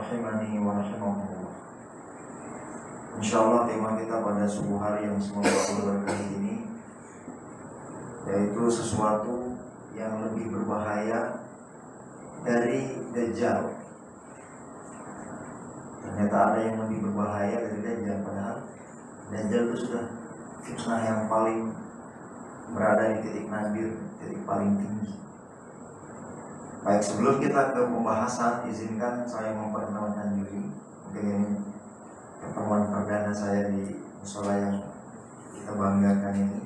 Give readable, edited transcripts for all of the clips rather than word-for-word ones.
rahimani wa rahimakumullah. Insyaallah tema kita pada subuh hari yang semoga berkah ini yaitu sesuatu yang lebih berbahaya dari Dajjal. Ternyata ada yang lebih berbahaya dari Dajjal, padahal Dajjal itu sudah fitnah yang paling berada di titik nadir, titik paling tinggi. Baik, sebelum kita ke pembahasan, izinkan saya memperkenalkan diri. Mungkin ini pertemuan perdana saya di musola yang kita banggakan ini.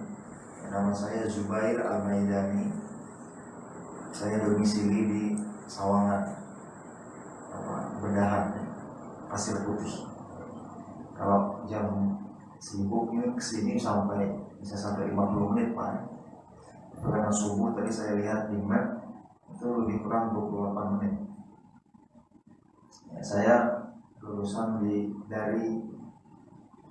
Nama saya Zubair Al-Maidani. Saya domisili di Sawangan, Bedahan, Pasir Putih. Kalau jam sibuk ini kesini bisa sampai 50 menit Pak. Karena subuh tadi saya lihat di map itu lebih kurang 28 menit. Ya, saya lulusan dari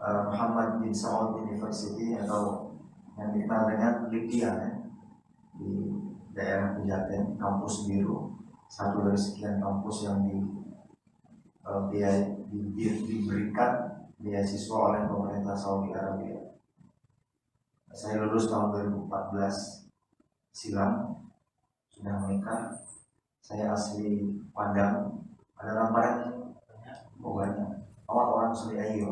Muhammad bin Saud University atau yang dikenal dengan LIPIA ya, di daerah Pejaten, kampus biru, satu dari sekian kampus yang diberikan beasiswa oleh pemerintah Saudi Arabia. Saya lulus tahun 2014 silam, sudah menikah. Saya asli Padang. Ada lambaran pokoknya awak orang asli Ayu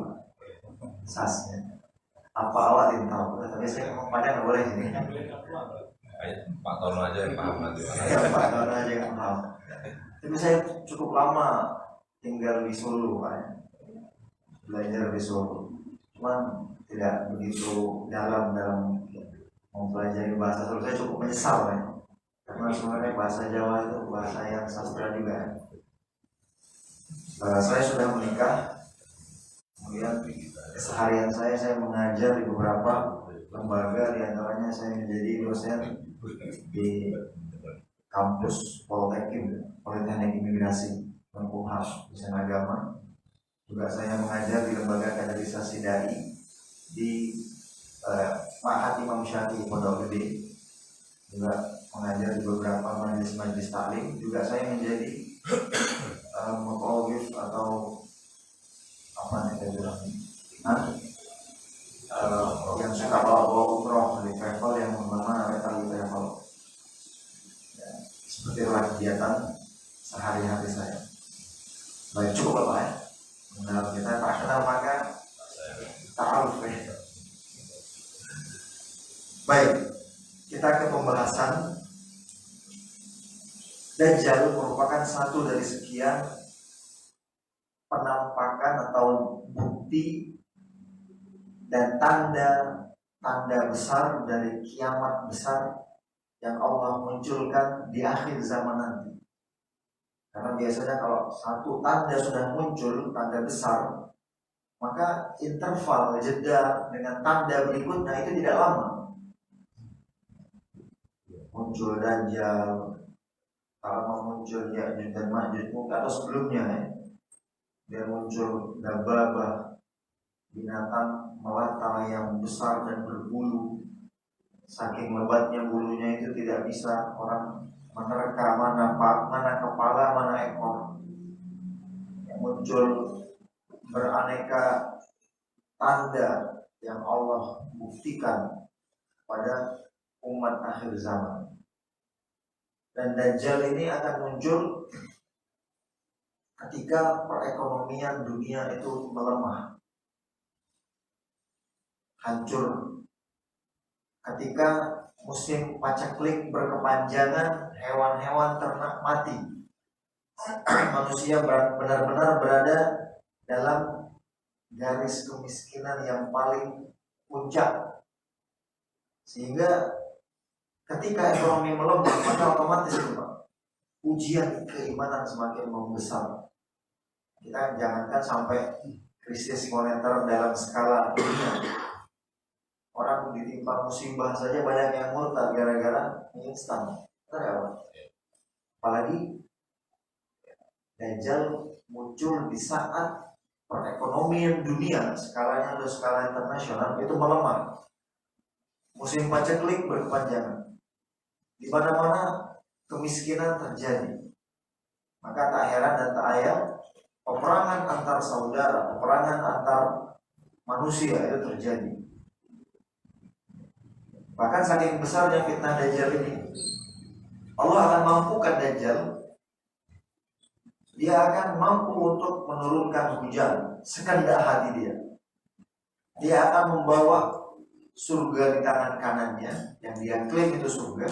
sasnya apa awak yang tahu, tapi saya ngomong Padang nggak boleh sini. Pak Tono aja yang paham nanti. Pak Tono aja yang paham. Tapi saya cukup lama tinggal di Solo Pak, belajar di Solo, cuman tidak begitu dalam mempelajari bahasa Solo. Saya cukup menyesal ya, karena sebenarnya bahasa Jawa itu bahasa yang sastra juga. Saya sudah menikah, kemudian keseharian saya mengajar di beberapa lembaga, diantaranya saya menjadi dosen di kampus Politeknik Imigrasi Unhas dosen agama. Juga saya mengajar di lembaga kaderisasi dai di Ma'had Imam Syafi'i Pondok Gede. Juga mengajar di beberapa majelis taklim. Juga saya menjadi mutawif atau apa nih bilang, yang suka bawa umroh di travel yang bernama Retali Travel. Ya, seperti itulah kegiatan sehari-hari saya. Baik, cukup Bapak ya. Mengenal kita, tak kenal maka ta'aruf ya. Baik, kita ke pembahasan. Dajjal merupakan satu dari sekian penampakan atau bukti dan tanda besar dari kiamat besar yang Allah munculkan di akhir zaman nanti. Karena biasanya kalau satu tanda sudah muncul, tanda besar, maka interval jeda dengan tanda berikutnya itu tidak lama. Muncul Dajjal, kalau mau muncul Ya'juj dan Ma'juj atau sebelumnya ya, dia muncul Dababah, binatang melata yang besar dan berbulu. Saking lebatnya bulunya itu tidak bisa orang menerka mana kepala, mana ekor. Yang muncul beraneka tanda yang Allah buktikan pada umat akhir zaman. Dan Dajjal ini akan muncul ketika perekonomian dunia itu melemah, hancur. Ketika musim paceklik berkepanjangan, hewan-hewan ternak mati, manusia benar-benar berada dalam garis kemiskinan yang paling puncak. Sehingga ketika ekonomi melemah, maka otomatis ujian keimanan semakin membesar. Kita jangankan sampai krisis moneter dalam skala dunia. Orang ditimpa musibah saja banyak yang murtad gara-gara instan. Apalagi Dajjal muncul di saat perekonomian dunia skalanya atau skala internasional itu melemah. Musim paceklik berkepanjangan. Di mana-mana kemiskinan terjadi. Maka tak heran dan tak ayal peperangan antar saudara, peperangan antar manusia itu terjadi. Bahkan saking besarnya fitnah Dajjal ini, Allah akan mampukan Dajjal. Dia akan mampu untuk menurunkan hujan sekehendak hati dia. Dia akan membawa surga di tangan kanannya, yang dia klaim itu surga,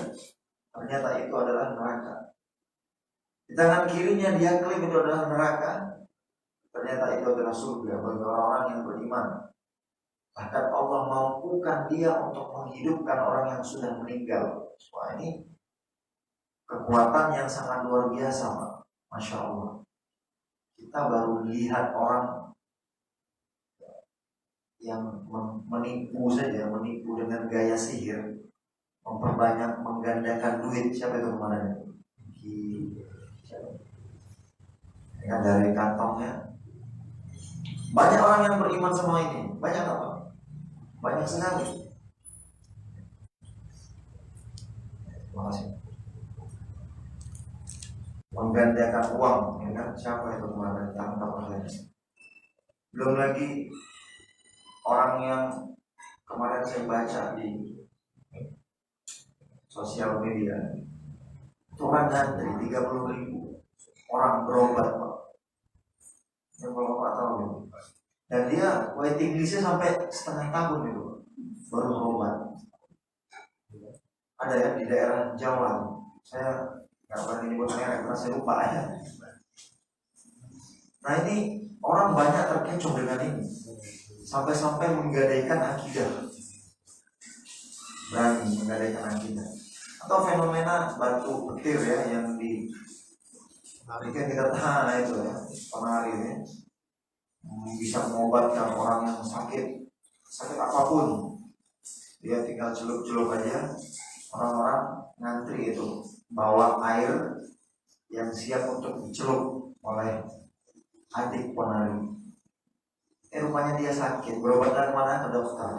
ternyata itu adalah neraka. Di tangan kirinya dia klaim itu adalah neraka, ternyata itu adalah surga bagi orang-orang yang beriman. Bahkan Allah mampukan dia untuk menghidupkan orang yang sudah meninggal. Wah, ini kekuatan yang sangat luar biasa, Pak. Masya Allah. Kita baru lihat orang yang menipu saja, menipu dengan gaya sihir, memperbanyak, menggandakan duit. Siapa itu kemarin? Kan dari kantongnya. Banyak orang yang beriman sama ini. Banyak apa? Banyak sekali. Terima kasih. Menggandakan uang, ya kan? Siapa itu kemarin tangkap akhirnya? Belum lagi orang yang kemarin saya baca di sosial media, itu orang ngantri 30.000 orang berobat, Pak. Yang kalau Pak tahu itu. Dan dia waiting listnya sampai setengah tahun itu baru berobat. Ada ya di daerah Jawa. Saya nggak berani nyebut merek karena saya lupa ya. Nah ini orang banyak terkecoh dengan ini, sampai-sampai menggadaikan akidah, berani menggadaikan akidah. Atau fenomena batu petir ya, yang di Amerika kita tahan itu ya, penari ya, bisa mengobatkan orang yang sakit apapun. Dia tinggal celup-celup aja, orang-orang ngantri itu bawa air yang siap untuk dicelup oleh adik penari. Rupanya dia sakit, berobatkan kemana? Ke dokter.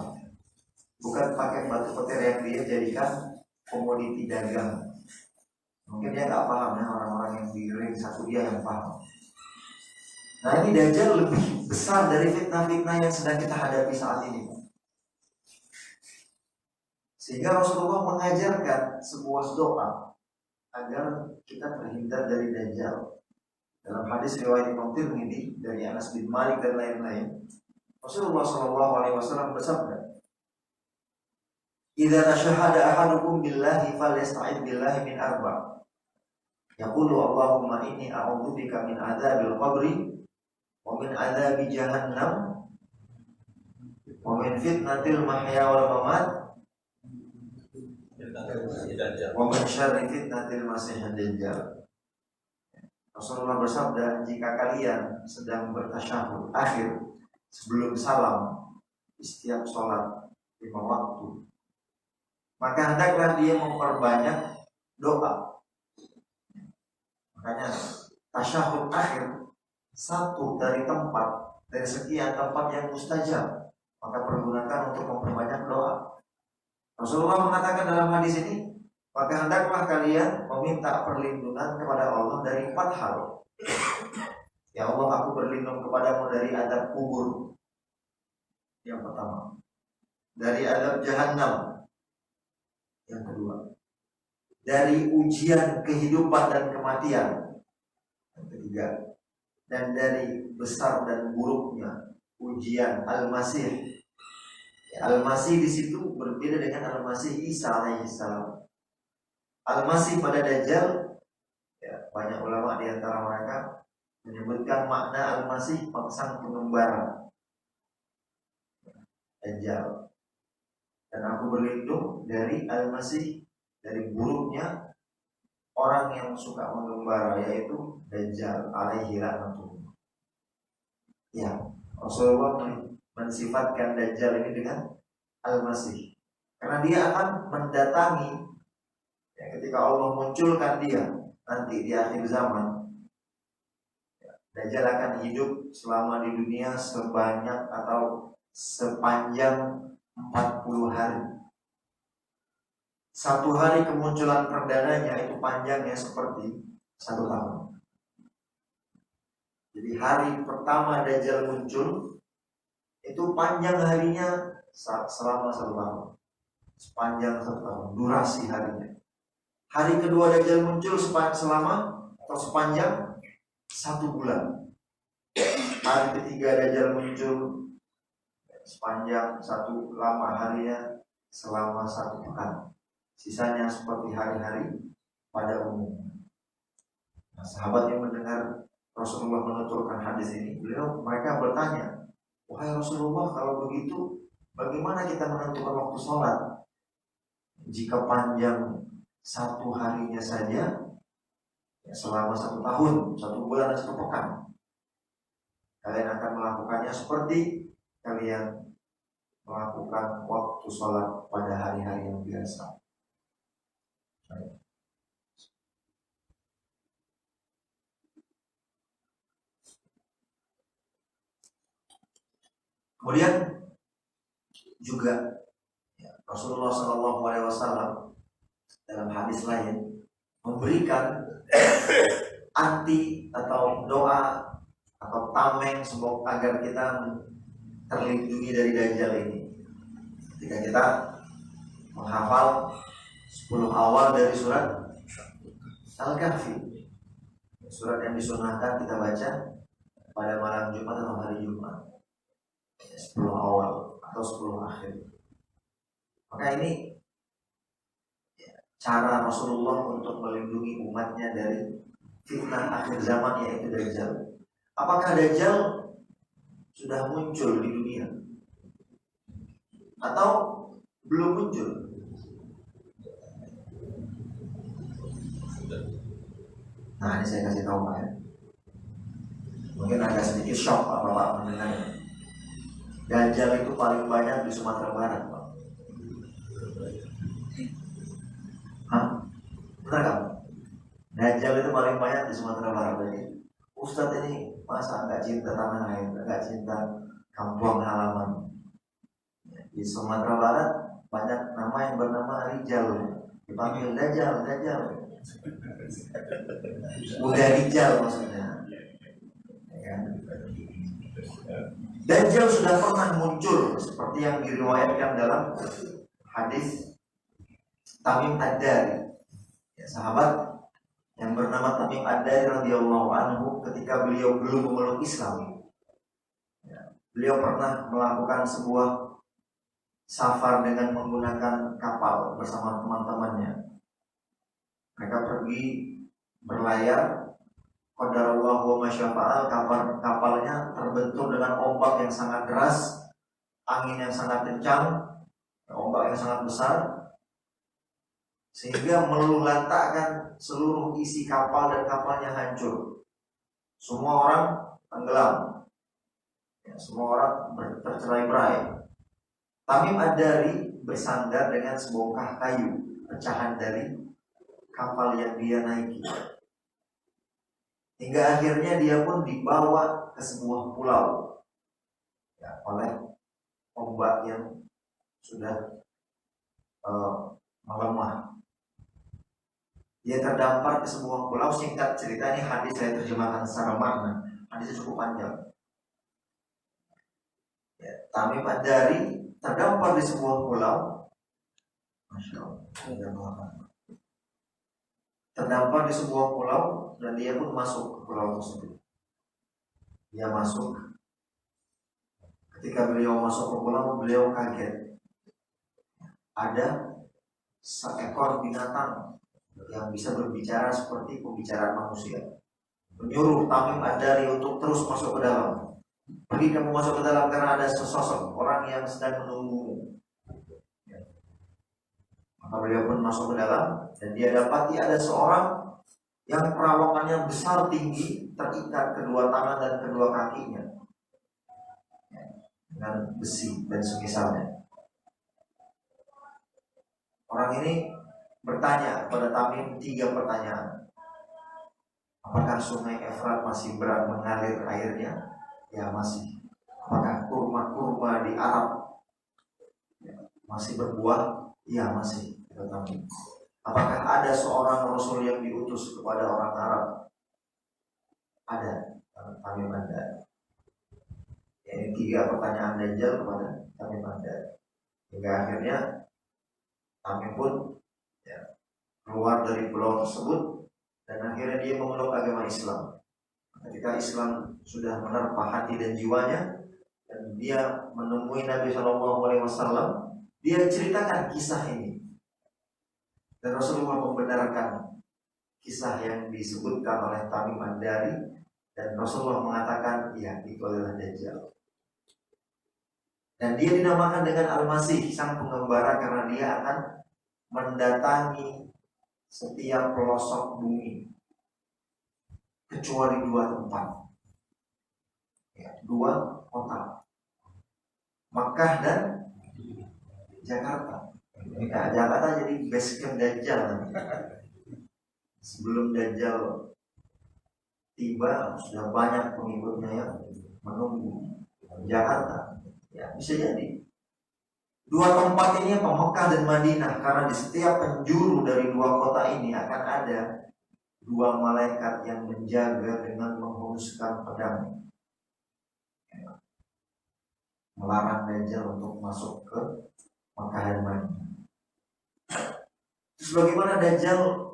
Bukan pakai batu petir yang dia jadikan komoditi dagang. Mungkin dia nggak paham ya, orang-orang yang di ring satu dia yang paham. Nah ini Dajjal lebih besar dari fitnah-fitnah yang sedang kita hadapi saat ini. Sehingga Rasulullah mengajarkan sebuah doa agar kita terhindar dari Dajjal. Dalam hadis riwayat Imam Tirmidzi dari Anas bin Malik dan lain-lain, Rasulullah SAW bersabda, "Idza tashahhada ahadukum billahi falyasta'id billahi min arba'. Yaqulu Allahumma inni a'udzubika min adzabil qabri wa min adzabi jahannam wa min fitnatil mahya wal mamat wa min syarri fitnatil masiihid dajjal." Rasulullah bersabda, jika kalian sedang bertasyahud akhir sebelum salam di setiap sholat 5 waktu, maka hendaklah dia memperbanyak doa. Makanya tasyahud akhir satu dari sekian tempat yang mustajab, maka pergunakan untuk memperbanyak doa. Rasulullah mengatakan dalam hadis ini, maka hendaklah kalian meminta perlindungan kepada Allah dari 4 hal. Ya Allah, aku berlindung kepadamu dari azab kubur. Yang pertama, dari azab jahannam. Yang kedua, dari ujian kehidupan dan kematian. Yang ketiga, dan dari besar dan buruknya ujian Al-Masih. Ya, Al-Masih di situ berbeda dengan Al-Masih Isa alaihissalam. Al-Masih pada Dajjal, ya, banyak ulama di antara mereka menyebutkan makna Al-Masih sang pengembara Dajjal. Dan aku berlindung dari Al-Masih, dari buruknya orang yang suka mengembara, yaitu Dajjal alaihi laknatullah. Ya, Rasulullah mensifatkan Dajjal ini dengan Al-Masih karena dia akan mendatangi. Ya, ketika Allah munculkan dia nanti di akhir zaman, Dajjal akan hidup selama di dunia sebanyak atau sepanjang 40 hari. Satu hari kemunculan perdananya itu panjangnya seperti 1 tahun. Jadi hari pertama Dajjal muncul itu panjang harinya selama 1 tahun, sepanjang 1 tahun durasi harinya. Hari kedua Dajjal muncul selama atau sepanjang 1 bulan. Hari ketiga Dajjal muncul sepanjang lama harinya selama 1 pekan. Sisanya seperti hari-hari pada umumnya. Nah, sahabat yang mendengar Rasulullah menuturkan hadis ini, mereka bertanya, wahai Rasulullah, kalau begitu bagaimana kita menentukan waktu sholat? Jika panjang 1 harinya saja ya selama 1 tahun, 1 bulan dan 1 pekan, kalian akan melakukannya seperti kalian melakukan waktu sholat pada hari-hari yang biasa. Kemudian juga ya, Rasulullah SAW dalam hadis lain memberikan arti atau doa atau tameng semoga agar kita terlindungi dari Dajjal ini. Ketika kita menghafal 10 awal dari surat Al-Kahfi, surat yang disunahkan kita baca pada malam Jumat atau hari Jumat, 10 awal atau 10 akhir. Maka ini cara Rasulullah untuk melindungi umatnya dari fitnah akhir zaman, yaitu Dajjal. Apakah Dajjal sudah muncul di dunia atau belum muncul? Nah, ini saya kasih tahu Pak ya. Mungkin agak sedikit shock Bapak mendengarnya. Dajjal itu paling banyak di Sumatera Barat, Pak. Hah? Benar kan? Dajjal itu paling banyak di Sumatera Barat. Jadi Ustadz ini masa nggak cinta tanah air, nggak cinta kampung halaman. Di Sumatera Barat banyak nama yang bernama Rijal, dipanggil Dajjal, Dajjal. Udah Rijal maksudnya. Ya. Dajjal sudah pernah muncul seperti yang diriwayatkan dalam hadis Tamim Ad-Dari, ya, sahabat yang bernama Tamim Ad-Dari radhiyallahu anhu. Ketika beliau belum memeluk Islam, ya, beliau pernah melakukan sebuah safar dengan menggunakan kapal bersama teman-temannya. Mereka pergi berlayar. Qadarullah wa masyafa'al, kapalnya terbentur dengan ombak yang sangat deras, angin yang sangat kencang, ombak yang sangat besar, sehingga meluluhlantakkan seluruh isi kapal dan kapalnya hancur. Semua orang tenggelam, ya, semua orang tercerai-berai. Tamim Ad-Dari bersandar dengan sebongkah kayu pecahan dari kapal yang dia naiki, hingga akhirnya dia pun dibawa ke sebuah pulau, ya, oleh ombak yang sudah melemah. Dia terdampar ke sebuah pulau. Singkat cerita, ini hadis saya terjemahkan secara makna. Hadisnya cukup panjang. Ya, Tamim Ad-Dari terdampar di sebuah pulau. Masya Allah. Terdampar di sebuah pulau dan dia pun masuk ke pulau tersebut. Dia masuk. Ketika beliau masuk ke pulau, beliau kaget. Ada seekor binatang yang bisa berbicara seperti pembicaraan manusia. Menyuruh Tamim Ad-Dari untuk terus masuk ke dalam. Pergi kamu masuk ke dalam karena ada sesosok orang yang sedang menunggumu. Maka beliau pun masuk ke dalam dan dia dapati ada seorang yang perawakannya besar tinggi, terikat kedua tangan dan kedua kakinya dengan besi dan semisalnya. Orang ini bertanya kepada Tamim 3 pertanyaan. Apakah sungai Efrat masih berat mengalir airnya? Ya masih. Apakah kurma-kurma di Arab masih berbuah? Ya masih. Apakah ada seorang Rasul yang diutus kepada orang Arab? Ada. Tamim Ad-Dari. Ini 3 pertanyaan Dajjal kepada Tamim Ad-Dari. Hingga akhirnya Tamim pun ya, keluar dari pulau tersebut dan akhirnya dia memeluk agama Islam. Ketika Islam sudah menerpa hati dan jiwanya dan dia menemui Nabi SAW, dia ceritakan kisah ini dan Rasulullah membenarkan kisah yang disebutkan oleh Tamim Ad-Dari dan Rasulullah mengatakan ya itu adalah Dajjal. Dan dia dinamakan dengan Al-Masih, sang pengembara, karena dia akan mendatangi setiap pelosok bumi kecuali 2 tempat, ya, 2 kota, Makkah dan Jakarta. Nah, Jakarta jadi base camp Dajjal. Sebelum Dajjal tiba sudah banyak pengikutnya yang menunggu Jakarta. Ya, bisa jadi 2 tempat ini apa, Mekah dan Madinah, karena di setiap penjuru dari 2 kota ini akan ada 2 malaikat yang menjaga dengan menghunuskan pedang, melarang Dajjal untuk masuk ke Mekah dan Madinah. Terus bagaimana Dajjal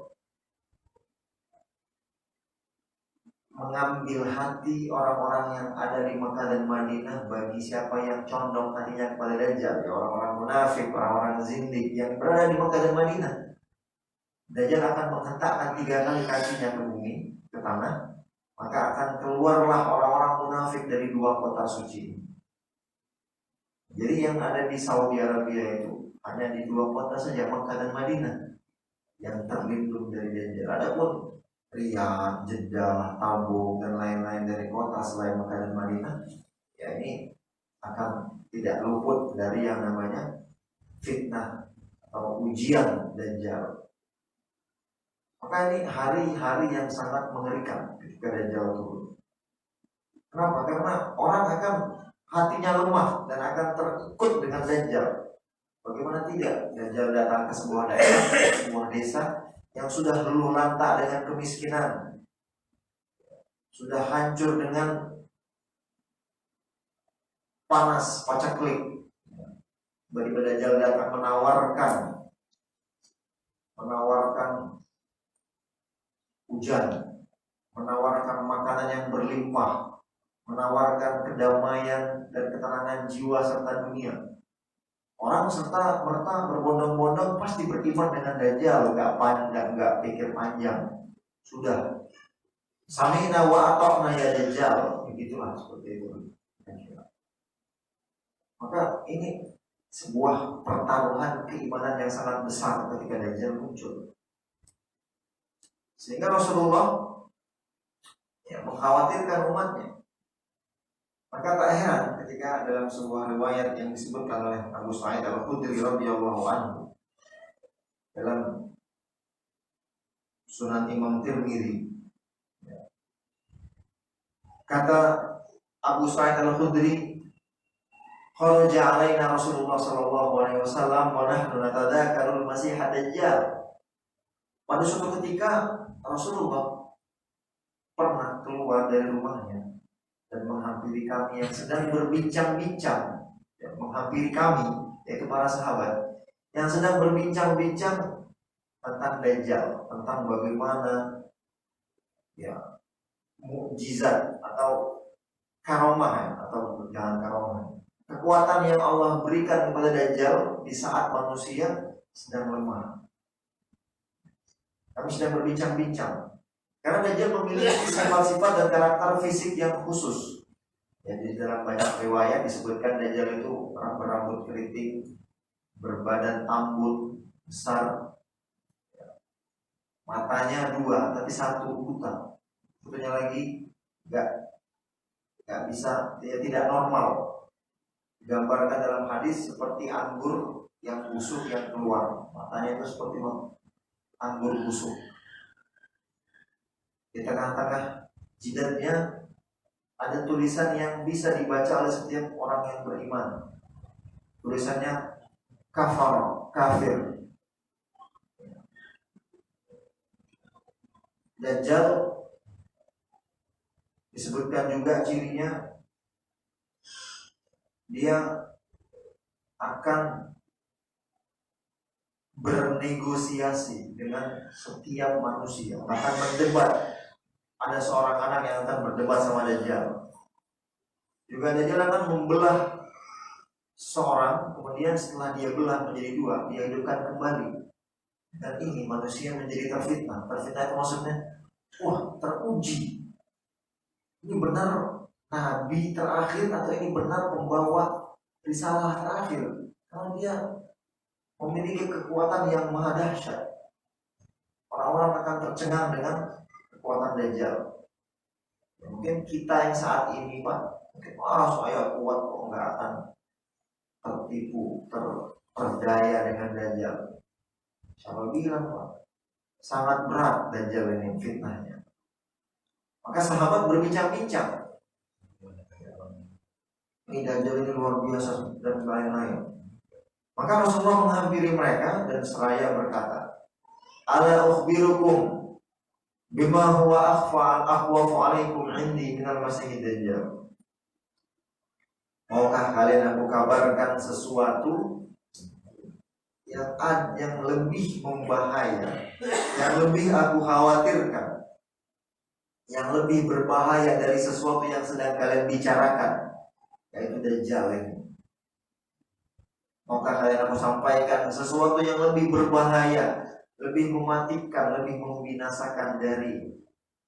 mengambil hati orang-orang yang ada di Mekah dan Madinah? Bagi siapa yang condong hatinya kepada Dajjal, ya orang-orang munafik, orang-orang zindik yang berada di Mekah dan Madinah, Dajjal akan menghentakkan 3 kali kakinya ke bumi, ke tanah, maka akan keluarlah orang-orang munafik dari 2 kota suci. Jadi yang ada di Saudi Arabia itu hanya di 2 kota saja, Mekah dan Madinah, yang terlindung dari Dajjal. Adapun Riyadh, Jeddah, Tabuk dan lain-lain dari kota selain Mekah dan Madinah, ya ini akan tidak luput dari yang namanya fitnah atau ujian Dajjal. Maka ini hari-hari yang sangat mengerikan ketika Dajjal turun. Kenapa? Karena orang akan hatinya lemah dan akan terikut dengan Dajjal. Bagaimana tidak? Dajjal datang ke sebuah daerah, sebuah desa yang sudah luluh lantak dengan kemiskinan, sudah hancur dengan panas pacaklik. Tiba-tiba Dajjal datang menawarkan hujan, menawarkan makanan yang berlimpah, menawarkan kedamaian dan ketenangan jiwa serta dunia. Orang serta merta berbondong-bondong pasti beriman dengan Dajjal, nggak pikir panjang. Sudah, sami'na wa ata'na ya Dajjal, begitulah seperti itu. Maka ini sebuah pertaruhan keimanan yang sangat besar ketika Dajjal muncul. Sehingga Rasulullah ya, mengkhawatirkan umatnya. Maka tak heran ketika dalam sebuah riwayat yang disebutkan oleh Abu Sa'id Al-Khudri radhiyallahu anhu dalam Sunan Imam Tirmidzi, kata Abu Sa'id Al-Khudri, kharaja alaina Rasulullah sallallahu alaihi wasallam wa nahnu natadzakarul Masih ad-Dajjal. Pada suatu ketika Rasulullah pernah keluar dari rumahnya dan menghampiri kami yang sedang berbincang-bincang, ya, menghampiri kami, yaitu para sahabat yang sedang berbincang-bincang tentang Dajjal, tentang bagaimana ya mukjizat atau karomah, atau jangan karomah, kekuatan yang Allah berikan kepada Dajjal di saat manusia sedang lemah. Kami sedang berbincang-bincang karena Dajjal memiliki sifat-sifat dan karakter fisik yang khusus. Jadi dalam banyak riwayat disebutkan Dajjal itu orang berambut keriting, berbadan tambun, besar, matanya 2 tapi 1 buta, satunya lagi nggak bisa, ya, tidak normal. Digambarkan dalam hadis seperti anggur yang busuk yang keluar, matanya itu seperti anggur busuk. Di tengah-tengah jidatnya ada tulisan yang bisa dibaca oleh setiap orang yang beriman. Tulisannya kafar, kafir. Dajjal Disebutkan juga cirinya, dia akan bernegosiasi dengan setiap manusia, akan berdebat. Ada seorang anak yang akan berdebat sama Dajjal. Juga Dajjal akan membelah seorang, kemudian setelah dia belah menjadi dua, dia hidupkan kembali. Dan ini manusia menjadi terfitnah. Terfitnah itu maksudnya, wah, teruji. Ini benar nabi terakhir atau ini benar pembawa risalah terakhir? Karena dia memiliki kekuatan yang maha dahsyat. Orang-orang akan tercengang dengan kekuatan Dajjal. Mungkin kita yang saat ini, Pak, mungkin saya kuat kok, nggak akan tertipu, terperdaya dengan Dajjal. Siapa bilang, Pak? Sangat berat Dajjal ini fitnahnya. Maka sahabat berbincang-bincang, ini Dajjal ini luar biasa dan lain-lain. Maka Rasulullah menghampiri mereka dan seraya berkata, ala ukhbirukum bima huwa akhwafu alaikum indi minal masihid Dajjal. Maukah kalian aku kabarkan sesuatu yang lebih membahaya, yang lebih aku khawatirkan, yang lebih berbahaya dari sesuatu yang sedang kalian bicarakan, yaitu Dajjal ini. Maukah kalian aku sampaikan sesuatu yang lebih berbahaya, lebih mematikan, lebih membinasakan dari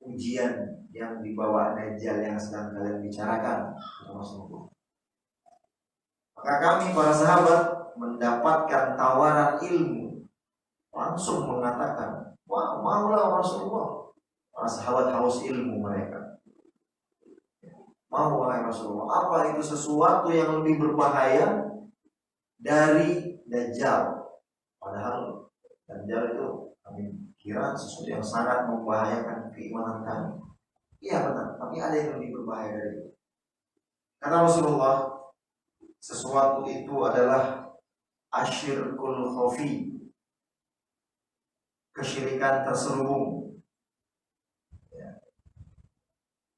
ujian yang dibawa Dajjal yang sedang kalian bicarakan? Maka kami para sahabat mendapatkan tawaran ilmu, langsung mengatakan, wah, maulah Rasulullah. Para sahabat haus ilmu mereka. Mau wahai Rasulullah, apa itu sesuatu yang lebih berbahaya dari Dajjal? Padahal Dajjal itu kami kira sesuatu yang sangat membahayakan keimanan kami. Iya benar, tapi ada yang lebih berbahaya dari itu. Kata Rasulullah, sesuatu itu adalah asyirkul khafi, kesyirikan terselubung,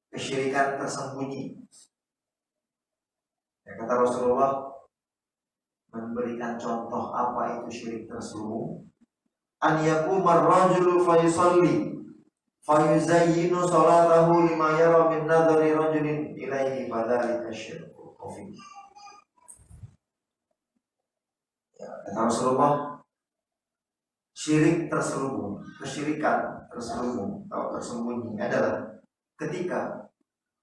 kesyirikan tersembunyi. Kata Rasulullah memberikan contoh apa itu syirik terselubung. An yaqumar rajulu fayusalli fayuzayyinu salatahu lima yara min nadhari rajulin ilaihi fadzalika syirkul khafi. Kata Rasulullah, syirik terselubung, kesyirikan terselubung atau tersembunyi adalah ketika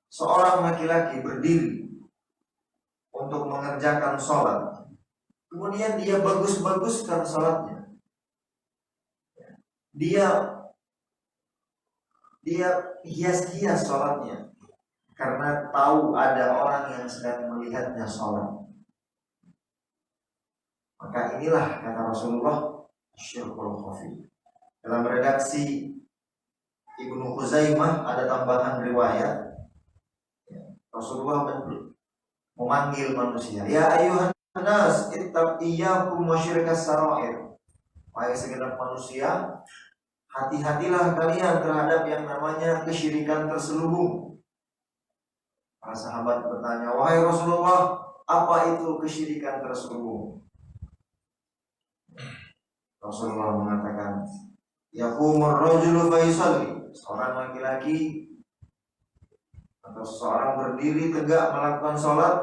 seorang laki-laki berdiri untuk mengerjakan sholat, kemudian dia bagus-baguskan sholatnya, dia hias-hias sholatnya karena tahu ada orang yang sedang melihatnya sholat. Maka inilah kata Rasulullah syirkul khafi. Dalam redaksi Ibnu Khuzaimah ada tambahan riwayat, Rasulullah memanggil manusia, ya ayuhan nas ittaqiyakum wa syirkas sarair. Wahai segenap manusia, hati-hatilah kalian terhadap yang namanya kesyirikan terselubung. Para sahabat bertanya, wahai Rasulullah, apa itu kesyirikan terselubung? Rasulullah mengatakan, yaqumur rajulu fa yusalli. Seorang laki-laki atau seseorang berdiri tegak melakukan sholat,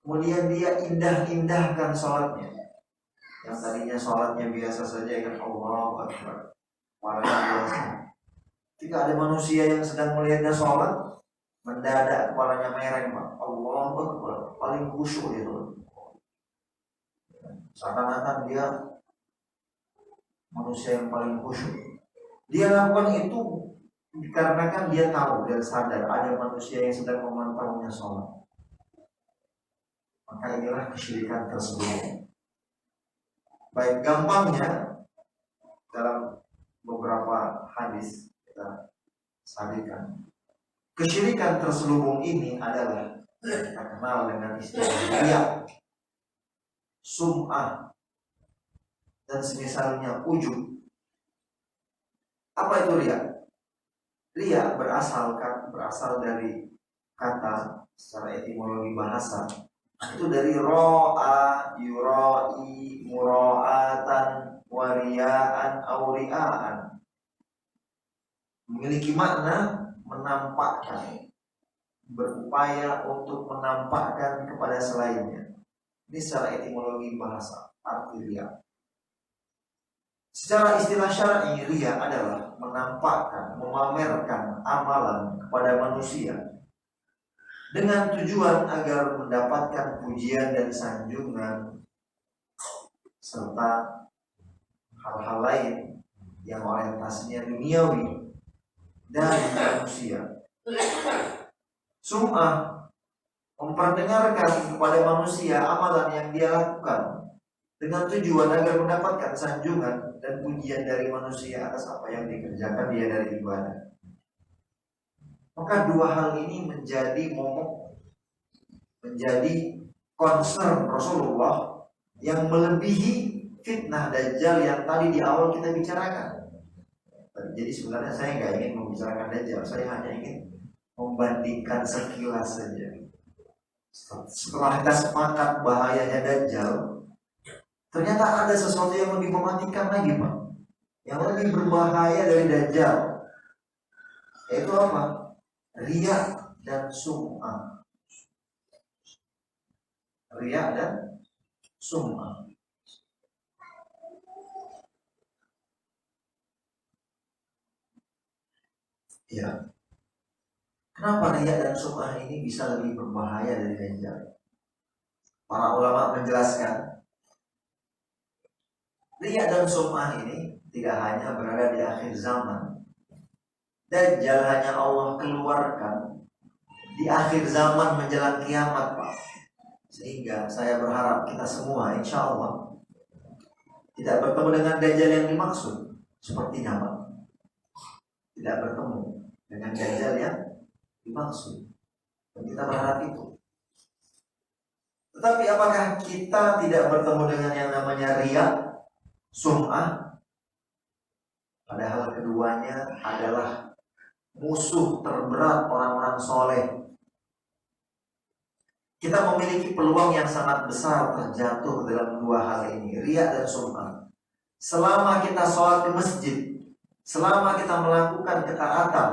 kemudian dia indah-indahkan sholatnya. Yang tadinya sholatnya biasa saja, kan Allahu Akbar, paling biasa. Ketika ada manusia yang sedang melihatnya sholat, mendadak kepalanya mereng, Pak. Allahu Akbar, paling khusyuk itu. Seakan-akan dia manusia yang paling khusyuk. Dia lakukan itu dikarenakan dia tahu dan sadar ada manusia yang sedang memantaunya sholat. Maka inilah kesyirikan tersebut. Baik, gampangnya dalam beberapa hadis kita sampaikan, kesyirikan terselubung ini adalah yang kita kenal dengan istilah riya, sum'ah, dan semisalnya ujub. Apa itu riya? Riya berasal dari kata secara etimologi bahasa itu dari ro'a, yura'i, mura'atan, waria'an, auria'an, memiliki makna menampakkan, berupaya untuk menampakkan kepada selainnya. Ini secara etimologi bahasa arti riya. Secara istilah syar'i, riya adalah menampakkan, memamerkan amalan kepada manusia dengan tujuan agar mendapatkan pujian dan sanjungan serta hal-hal lain yang orientasinya duniawi dan manusia. Sum'ah memperdengarkan kepada manusia amalan yang dia lakukan dengan tujuan agar mendapatkan sanjungan dan pujian dari manusia atas apa yang dikerjakan dia dari ibadah. Maka dua hal ini menjadi momok, menjadi concern Rasulullah yang melebihi fitnah Dajjal yang tadi di awal kita bicarakan. Jadi sebenarnya saya nggak ingin membicarakan Dajjal, saya hanya ingin membandingkan sekilas saja. Setelah kita sepakat bahayanya Dajjal, ternyata ada sesuatu yang lebih mematikan lagi, Pak, yang lebih berbahaya dari Dajjal, yaitu apa? Riya dan sum'ah. Riya dan sum'ah. Ya. Kenapa riya dan sum'ah ini bisa lebih berbahaya dari Dajjal? Para ulama menjelaskan, riya dan sum'ah ini tidak hanya berada di akhir zaman. Dajjal hanya Allah keluarkan di akhir zaman menjelang kiamat, Pak. Sehingga saya berharap kita semua insya Allah tidak bertemu dengan Dajjal yang dimaksud sepertinya, Pak. Tidak bertemu dengan Dajjal yang dimaksud. Dan kita berharap itu. Tetapi apakah kita tidak bertemu dengan yang namanya riya, sum'ah? Padahal keduanya adalah musuh terberat orang-orang soleh. Kita memiliki peluang yang sangat besar terjatuh dalam dua hal ini, riya dan sum'ah. Selama kita sholat ke masjid, selama kita melakukan ketaatan,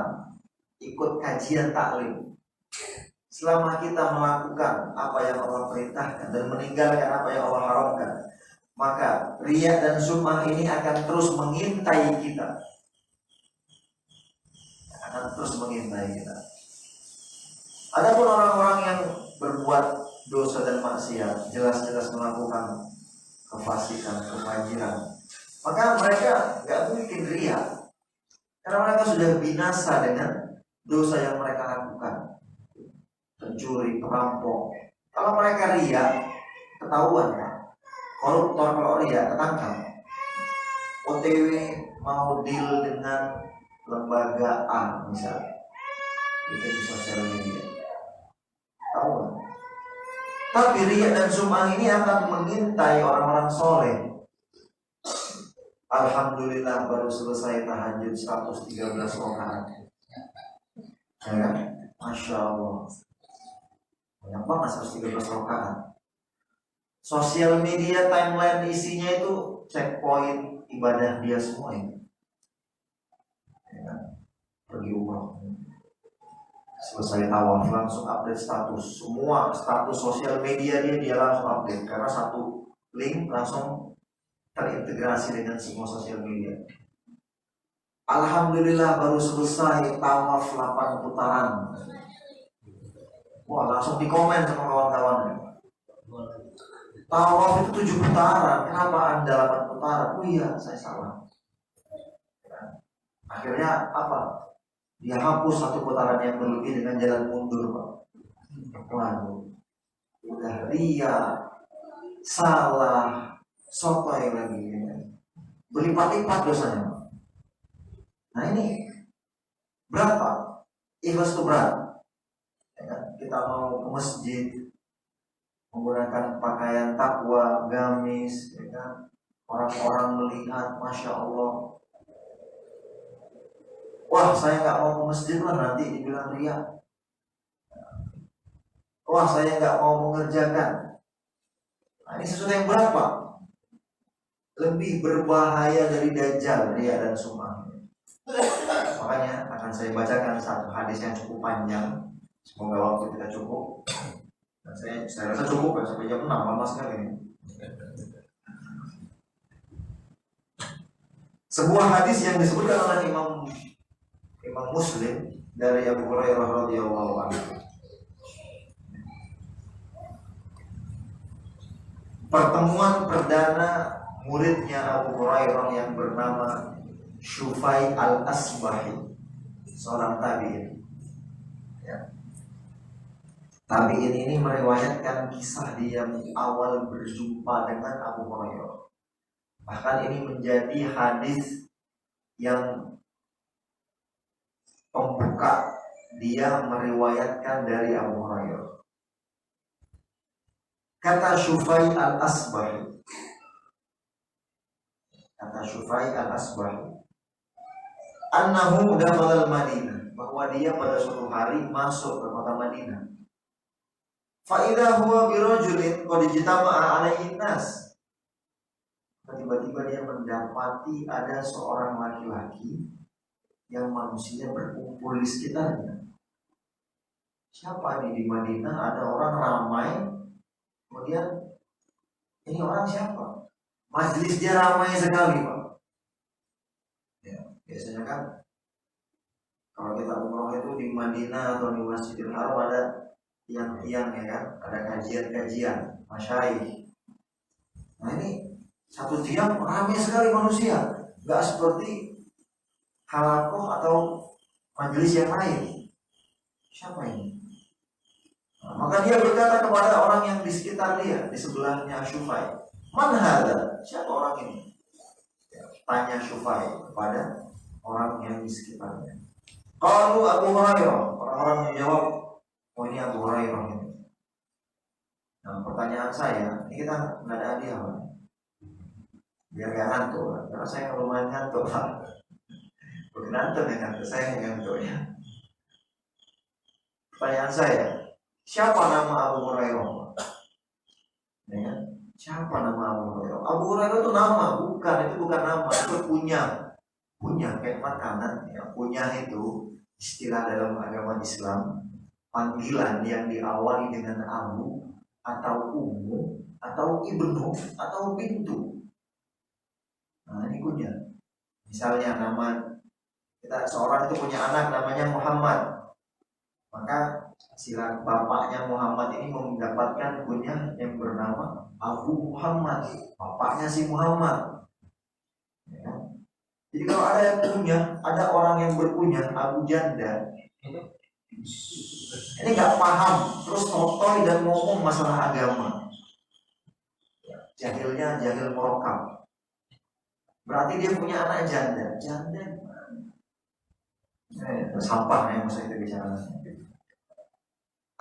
ikut kajian taklim, selama kita melakukan apa yang Allah perintahkan dan meninggalkan apa yang Allah haramkan, maka riya dan sum'ah ini akan terus mengintai kita. Akan terus mengintai kita. Adapun orang-orang yang berbuat dosa dan maksiat, jelas-jelas melakukan kefasikan, kefajiran, maka mereka gak mungkin riya, karena mereka sudah binasa dengan dosa yang mereka lakukan. Pencuri, perampok. Kalau mereka riya, ketahuan kan? Koruptor kalau riya, ketangkap. OTW mau deal dengan lembaga A misalnya, itu di sosial media, tahu kan? Tapi riya dan sum'ah ini akan mengintai orang-orang soleh. Alhamdulillah baru selesai tahajud 113 rakaat. Ya, Masya Allah, banyak banget 113 rakaat. Sosial media timeline isinya itu checkpoint ibadah dia semua ini. Ya, pergi umrah, selesai tawaf langsung update status. Semua status sosial media dia langsung update, karena satu link langsung terintegrasi dengan semua sosial media. Alhamdulillah baru selesai tawaf 8 putaran. Wah, langsung dikomen sama kawan-kawannya. Tawaf itu 7 putaran, kenapa Anda 8 putaran? Oh iya, saya salah. Akhirnya apa? Dia hapus 1 putaran yang berlebih dengan jalan mundur, Pak. Waduh, udah riya, salah, sotoy lagi, ya. Berlipat-lipat dosanya, Pak. Nah ini berapa? Ikhlas itu berat. Ya, kita mau ke masjid menggunakan pakaian takwa, gamis, ya kan? Orang-orang melihat, Masya Allah, wah saya nggak mau ke masjid lah, nanti dibilang riya. wah saya nggak mau mengerjakan. Nah, ini sesuatu yang berapa? Lebih berbahaya dari Dajjal, riya dan sum'ah. Makanya akan saya bacakan satu hadis yang cukup panjang. Semoga waktu kita cukup. Dan saya rasa cukup ya, sampai jam 6, lama sekali ini. Sebuah hadis yang disebutkan oleh Imam Muslim dari Abu Hurairah radhiyallahu anhu. Pertemuan perdana muridnya Abu Hurairah yang bernama Syufai al-Asbahi, seorang tabi'in. Ya. Tabi'in ini meriwayatkan kisah dia awal berjumpa dengan Abu Hurairah. Bahkan ini menjadi hadis yang pembuka dia meriwayatkan dari Abu Hurairah. Kata Syufai al-Asbahi, annahu dakhala al-Madinah, bahwa dia pada suatu hari masuk ke kota Madinah. Fa idza huwa bi rajulin qad ijtama'a alaihi nas. Tiba-tiba dia mendapati ada seorang laki-laki yang manusia berkumpul di sekitarnya. Siapa ini di Madinah? Ada orang ramai. Kemudian ini orang siapa? Majelis dia ramai sekali, Pak. Ya, biasanya kan kalau kita umroh itu di Madinah atau di Masjidil Haram ada tiang-tiang ya kan, ada kajian-kajian, masyayikh. Nah ini satu tiang ramai sekali manusia, nggak seperti halakoh atau majelis yang lain. Siapa ini? Nah, maka dia berkata kepada orang yang di sekitar dia, di sebelahnya Syufai, man hadza? Siapa orang ini? Ya, tanya Syufai kepada orang yang di sekitarnya. Qalu Abu Hurairah. Orang-orang menjawab, oh ini Abu Hurairah ini. Nah, pertanyaan saya, ini kita nggak ada hadiah, Pak. Biar gak ngantuk, karena saya lumayan ngantuk, Pak. Bukan ngantuk ya, ngantuk, saya ngantuk ya. Pertanyaan saya, siapa nama Abu Hurairah? Ya, siapa nama Abu Hurairah? Abu Hurairah itu nama, itu bukan nama, itu punya kayak makanan. Ya, punya itu istilah dalam agama Islam, panggilan yang diawali dengan Abu atau Ummu atau Ibnu atau Bintu. Nah ini punya. Misalnya nama kita, seorang itu punya anak namanya Muhammad, maka sila bapaknya Muhammad ini mendapatkan kunyah yang bernama Abu Muhammad, bapaknya si Muhammad. Ya. Jadi kalau ada yang punya, ada orang yang berkunyah Abu Janda, ini nggak paham, terus sotoy dan ngomong masalah agama. Jahilnya jahil merokap. Berarti dia punya anak janda. Janda sampah ya masa itu bicara.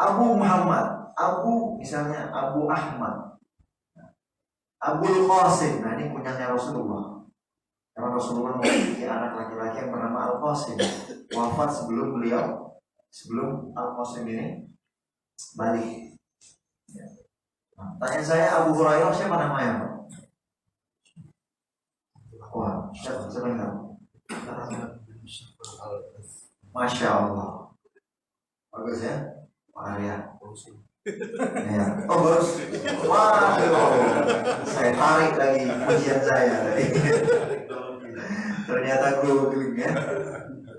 Abu Muhammad, Abu misalnya Abu Ahmad, Abul Qasim. Nah ini punyanya Rasulullah. Karena Rasulullah memiliki anak laki-laki yang bernama Al Qasim. Wafat sebelum Al Qasim ini balik. Nah, tanya saya Abu Hurairah siapa namanya, Pak? Wah, siapa yang tahu? Masya Allah, bagus ya, Pak Arya. Ya. Oh bagus. Waduh, saya tarik lagi pujian saya tadi. Ternyata googling ya.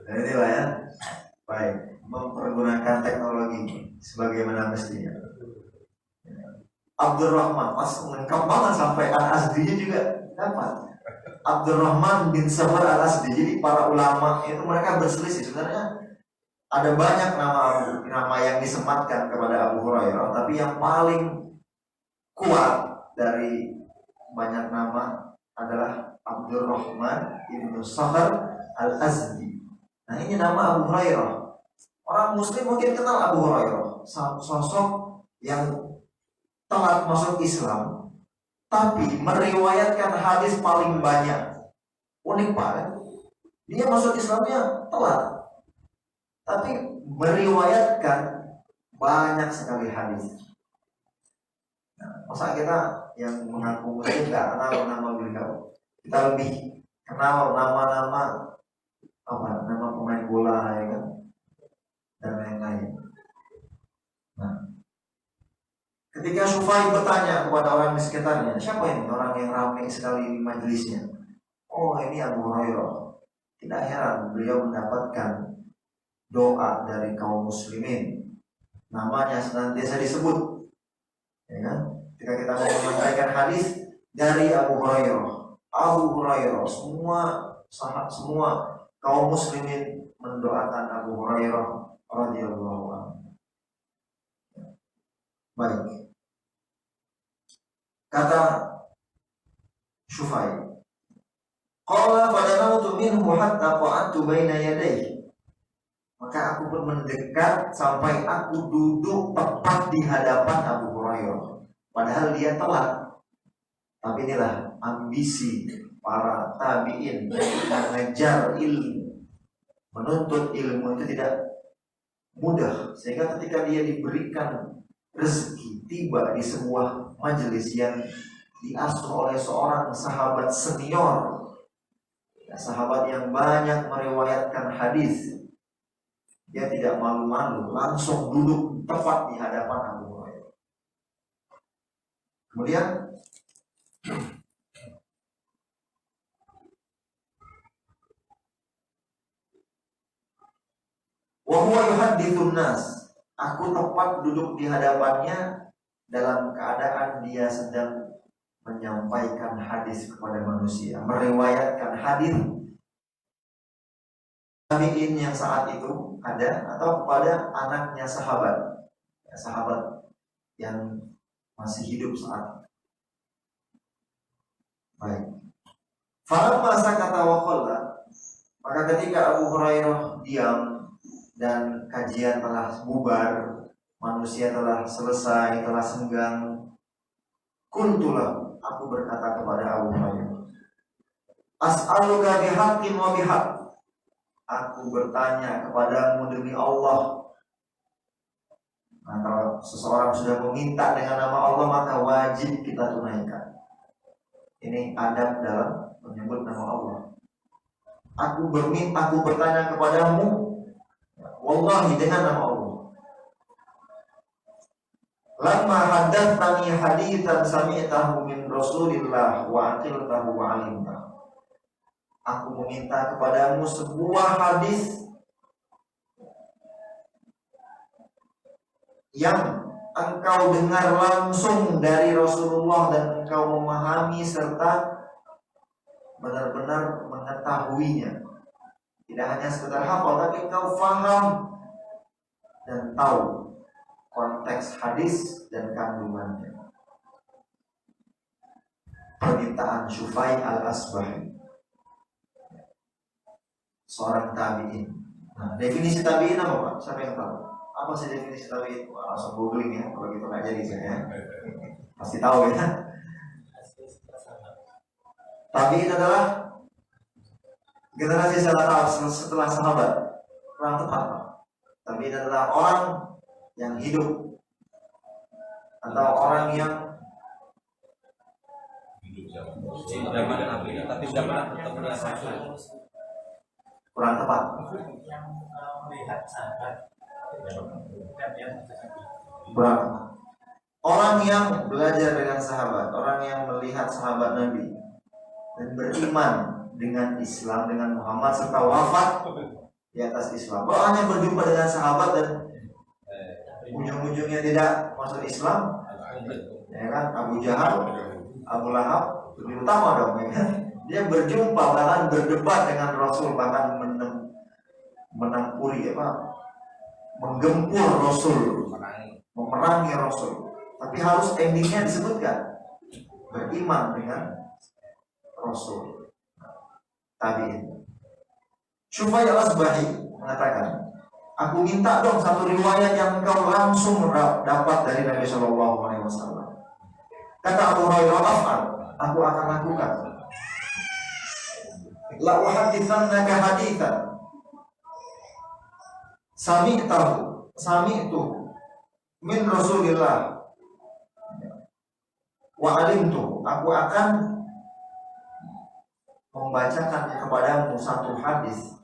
Nah, inilah ya. Baik, mempergunakan teknologi sebagaimana mestinya. Abdurrahman, pas lengkap banget sampai Al-Azdinya juga dapat. Abdurrahman bin Sabar Al-Azdi. Jadi para ulama itu mereka berselisih. Sebenarnya ada banyak nama yang disematkan kepada Abu Hurairah, tapi yang paling kuat dari banyak nama adalah Abdurrahman bin Sabar Al-Azdi. Nah ini nama Abu Hurairah. Orang Muslim mungkin kenal Abu Hurairah, sosok yang telat masuk Islam, tapi meriwayatkan hadis paling banyak. Unik Pak, dia masuk Islamnya telat, tapi meriwayatkan banyak sekali hadis. Nah, masa kita yang mengaku muslim nggak kenal nama beliau? Kita lebih kenal nama-nama nama pemain bola ya kan, dan lain-lain. Nah, ketika Syufai bertanya kepada orang di sekitarnya, siapa ini orang yang ramai sekali di majelisnya? Oh, ini Abu Hurairah. Tidak heran beliau mendapatkan doa dari kaum muslimin. Namanya senantiasa disebut, ya kan? Ketika kita mau menyampaikan hadis dari Abu Hurairah, semua kaum muslimin mendoakan Abu Hurairah radhiyallahu anhu. Baik. Kata Syufai, qala fadanautu minhu hatta qa'adtu baina yadayhi. Maka aku pun mendekat sampai aku duduk tepat di hadapan Abu Hurairah. Padahal dia telat. Tapi inilah ambisi para tabi'in mengejar ilmu. Menuntut ilmu itu tidak mudah. Sehingga ketika dia diberikan rezeki tiba di sebuah majelis yang diasuh oleh seorang sahabat senior, sahabat yang banyak meriwayatkan hadis, dia tidak malu-malu, langsung duduk tepat di hadapan Abu Hurairah. Kemudian wa huwa yuhadditsun nas. Aku tepat duduk di hadapannya dalam keadaan dia sedang menyampaikan hadis kepada manusia, meriwayatkan hadis tabi'in yang saat itu ada, atau kepada anaknya sahabat, sahabat yang masih hidup saat itu. Baik. Falamma sakata wa qalla, maka ketika Abu Hurairah diam dan kajian telah bubar, manusia telah selesai, telah senggang, kuntulah, aku berkata kepada Abu Hurairah, as'aluka bihaqqin wa bihaqq. Aku bertanya kepadamu demi Allah. Nah, kalau seseorang sudah meminta dengan nama Allah, maka wajib kita tunaikan. Ini adab dalam menyebut nama Allah. Aku bertanya kepadamu, wallahi, dengan nama Allah. Lamma haddatsani haditsan sami'tahu min Rasulillah wa aqiltahu wa 'alimtahu. Aku meminta kepadamu sebuah hadis yang engkau dengar langsung dari Rasulullah dan engkau memahami serta benar-benar mengetahuinya. Tidak hanya sekedar hafal, tapi engkau faham dan tahu konteks hadis dan kandungannya. Permintaan Syufai al-Asbahi, seorang tabi'in. Nah, definisi tabi'in apa Pak? Siapa yang tahu? Apa sih definisi tabi'in? Langsung googling ya, kalau gitu nggak jadi saya. Pasti tahu ya. Tabi'in adalah generasi setelah sahabat. Kurang tepat Pak. Tabi'in adalah orang yang hidup atau orang yang hidup zaman Nabi, tapi zaman ketemu dengan Rasul. kurang tepat. Yang melihat sahabat dan yang Kurang tepat. Orang yang belajar dengan sahabat, orang yang melihat sahabat Nabi dan beriman dengan Islam, dengan Muhammad, serta wafat di atas Islam. Kalau hanya berjumpa dengan sahabat dan ujung-ujungnya tidak masuk Islam, ya kan, Abu Jahal, Abu Lahab lebih utama dong, ya kan? Dia berjumpa, bahkan berdebat dengan Rasul, bahkan menampuri menggempur Rasul, memerangi Rasul. Tapi harus endingnya disebutkan beriman dengan Rasul. Tabi'in. Syufai al-Asbahi mengatakan, aku minta dong satu riwayat yang engkau langsung dapat dari Nabi Shallallahu Alaihi Wasallam. Kata Abu Hurairah, af'al, aku akan lakukan. La uhadditsannaka haditsan sami'tu min Rasulillah wa alimtu, aku akan membacakan kepadamu satu hadis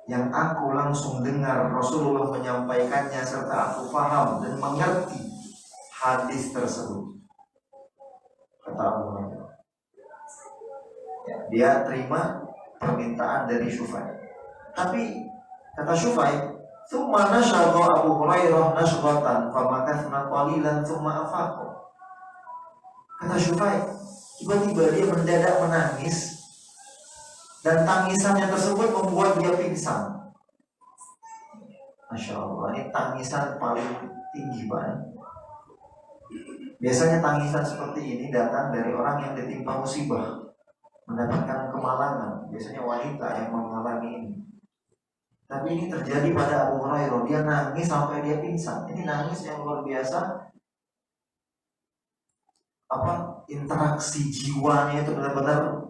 yang aku langsung dengar Rasulullah menyampaikannya serta aku paham dan mengerti hadis tersebut. Kata Abu Hurairah. Ya, dia terima permintaan dari Syufai. Tapi kata Syufai, "Tsumma nashadha Abu Hurairah nashghatan famakathna qalilan tsumma afaqa." Kata Syufai, tiba-tiba dia mendadak menangis dan tangisannya tersebut membuat dia pingsan. Masya Allah, ini tangisan paling tinggi banget. Biasanya tangisan seperti ini datang dari orang yang ditimpa musibah, mendapatkan kemalangan. Biasanya wanita yang mengalami ini. Tapi ini terjadi pada Abu Hurairah. Dia nangis sampai dia pingsan. Ini nangis yang luar biasa. Interaksi jiwanya itu benar-benar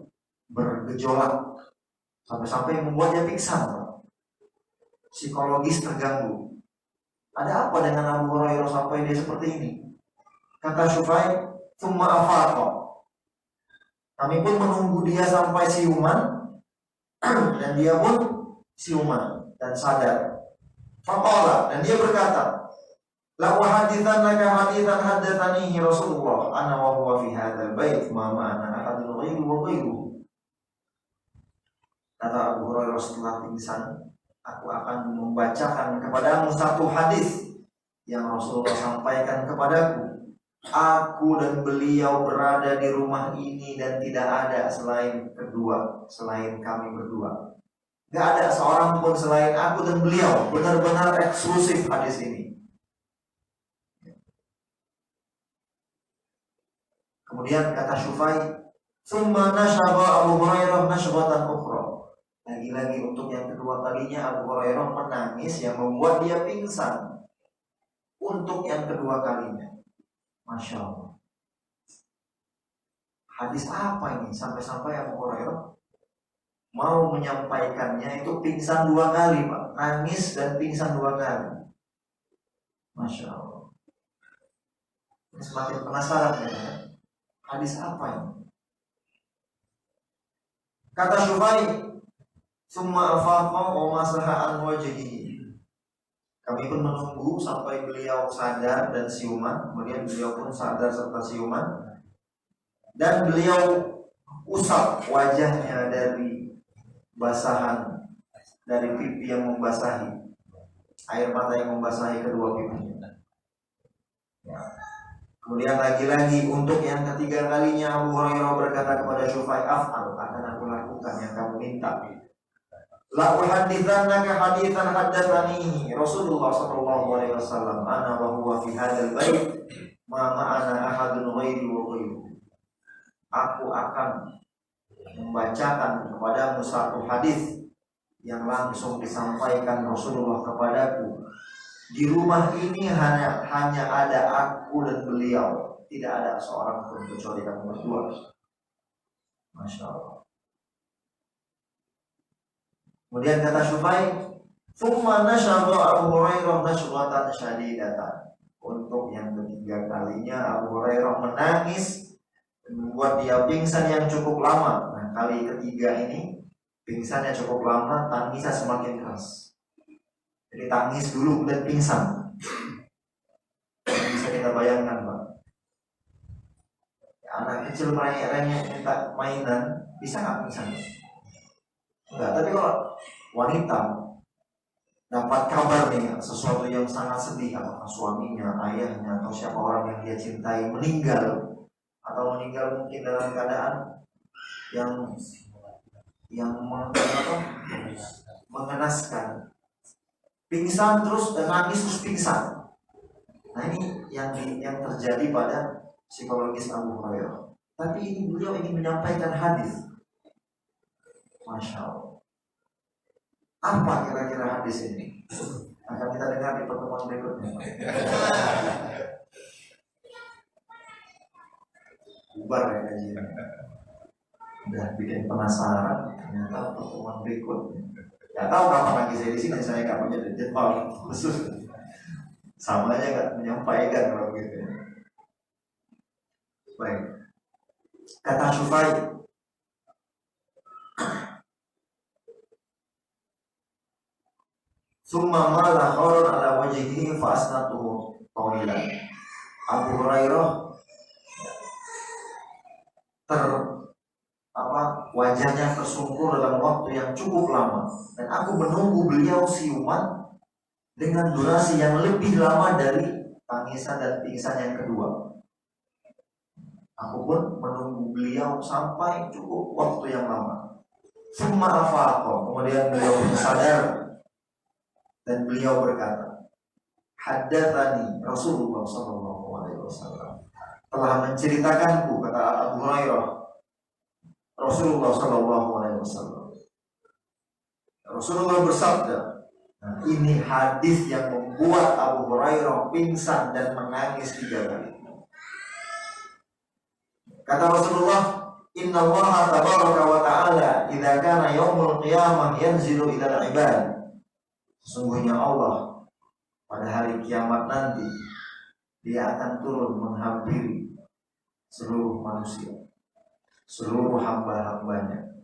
bergejolak sampai membuat dia pingsan. Psikologis terganggu. Ada apa dengan Abu Hurairah sampai dia seperti ini? Kata Syufai, "Tsumma afaqa." Kami pun menunggu dia sampai siuman, dan dia pun siuman dan sadar. Faqala, dan dia berkata, "La uhadditsannaka haditsan haddatsanihi Rasulullah ana wa huwa fi hadzal bait ma ma'ana ahadun ghairu wa ghairuhu." Kata Abu Hurairah setelah pingsan, "Aku akan membacakan kepadamu satu hadis yang Rasulullah sampaikan kepadaku. Aku dan beliau berada di rumah ini dan tidak ada selain kami berdua. Gak ada seorang pun selain aku dan beliau. Benar-benar eksklusif hadis ini." Kemudian kata Syufai, "Tsumma nashaba Abu Hurairah nashbatan ukhra." Lagi-lagi untuk yang kedua kalinya Abu Hurairah menangis yang membuat dia pingsan. Untuk yang kedua kalinya. Masya Allah. Hadis apa ini? Sampai-sampai Abu Hurairah mau menyampaikannya itu pingsan 2 kali, Pak. Nangis dan pingsan 2 kali. Masya Allah. Semakin penasaran ya. Hadis apa ini? Kata Syufai, "Summa afaqa wa masaha an wajhihi." Kami pun menunggu sampai beliau sadar dan siuman. Kemudian beliau pun sadar serta siuman. Dan beliau usap wajahnya dari basahan, dari pipi yang membasahi, air mata yang membasahi kedua pipinya. Kemudian lagi-lagi untuk yang ketiga kalinya Abu Hurairah berkata kepada Syufai, "Af'al, akan aku lakukan yang kamu minta. La uhadditsannaka haditsan haddatsanihi Rasulullah sallallahu alaihi wasallam ana wa huwa fi hadzal bait ma ma'ana ahadun ghairi wa ghairu." Aku akan membacakan kepadamu satu hadis yang langsung disampaikan Rasulullah kepadaku. Di rumah ini hanya ada aku dan beliau. Tidak ada seorang pun kecuali kami berdua. Masya Allah. Kemudian kata Syufai, "Tsumma nashadha Abu Hurairah nashghatan syadidatan." Untuk yang ketiga kalinya Abu Hurairah menangis membuat dia pingsan yang cukup lama. Nah, kali ketiga ini pingsannya cukup lama, tangisnya semakin keras. Jadi tangis dulu dan pingsan. Bisa kita bayangkan, Pak. Ya, anak kecil merengek-rengek minta mainan, bisa nggak pingsan? Enggak, tapi kalau wanita dapat kabar nih sesuatu yang sangat sedih, apakah suaminya, ayahnya, atau siapa orang yang dia cintai meninggal, atau meninggal mungkin dalam keadaan yang mengenaskan, pingsan terus dan nangis terus pingsan. Nah, ini yang terjadi pada psikologis Abu Hurairah. Tapi ini beliau ingin menyampaikan hadis. Masya Allah. Apa kira-kira hadis ini? Akan kita dengar di pertemuan berikutnya. Bubar ya kajian. Udah bikin penasaran. Ternyata pertemuan berikutnya. Gak tahu kapan lagi saya di sini. Saya gak punya jadwal khusus. Sama aja nggak menyampaikan kalau begitu. Baik. Kata Syufai, summa mala khairun ala wajhihi fa asnatuhu tawilan. Abu Hurairah wajahnya tersungkur dalam waktu yang cukup lama, dan aku menunggu beliau siuman dengan durasi yang lebih lama dari tangisan dan pingsan yang kedua. Aku pun menunggu beliau sampai cukup waktu yang lama. Summa afaqa, kemudian beliau sadar dan beliau berkata, haddatsani Rasulullah sallallahu alaihi wasallam, telah menceritakanku, kata Abu Hurairah, Rasulullah sallallahu alaihi wasallam. Rasulullah bersabda. Nah, ini hadis yang membuat Abu Hurairah pingsan dan menangis 3 kali. Kata Rasulullah, Inna Allah tabaraka wa ta'ala idza kana yaumul qiyamah yanzilu ila al-ibad. Sesungguhnya Allah pada hari kiamat nanti Dia akan turun menghampiri seluruh manusia, seluruh hamba-hambanya.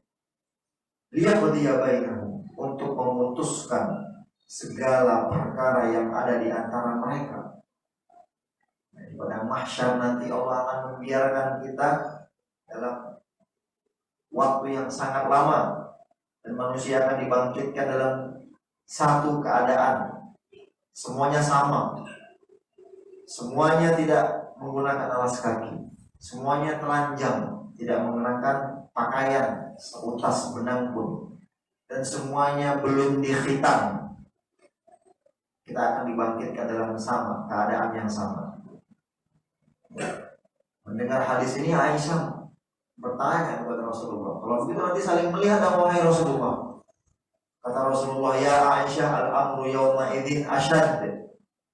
Liyaqdiya bainahum, untuk memutuskan segala perkara yang ada di antara mereka. Pada mahsyar nanti Allah akan membiarkan kita dalam waktu yang sangat lama, dan manusia akan dibangkitkan dalam satu keadaan. Semuanya sama, semuanya tidak menggunakan alas kaki, semuanya telanjang, tidak mengenakan pakaian seutas benang pun, dan semuanya belum dikhitan. Kita akan dibangkitkan dalam keadaan yang sama. Mendengar hadis ini, Aisyah bertanya kepada Rasulullah, kalau begitu nanti saling melihat, wahai Rasulullah. Kata Rasulullah, ya Aisyah, al-amru yawma idzin asyad.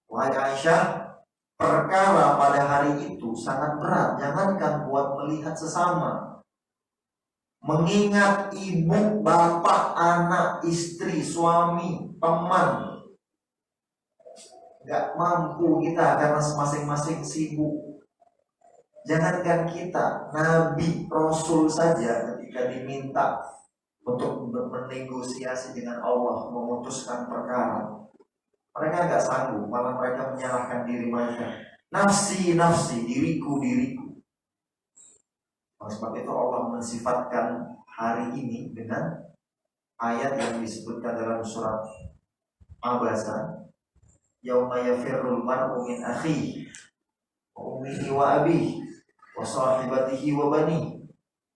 Wahai Aisyah, perkara pada hari itu sangat berat, jangankan buat melihat sesama, mengingat ibu, bapak, anak, istri, suami, teman. Gak mampu kita karena masing-masing sibuk. Jangankan kita, Nabi, Rasul saja ketika diminta untuk bernegosiasi dengan Allah, memutuskan perkara, mereka gak sanggup, malah mereka menyalahkan diri mereka. Nafsi, nafsi, diriku, diriku. Oleh sebab itu Allah mensifatkan hari ini dengan ayat yang disebutkan dalam surat Abasa, yauma yafirrul mar'u min akhihi wa ummihi wa abihi wa sahibatihi wa banihi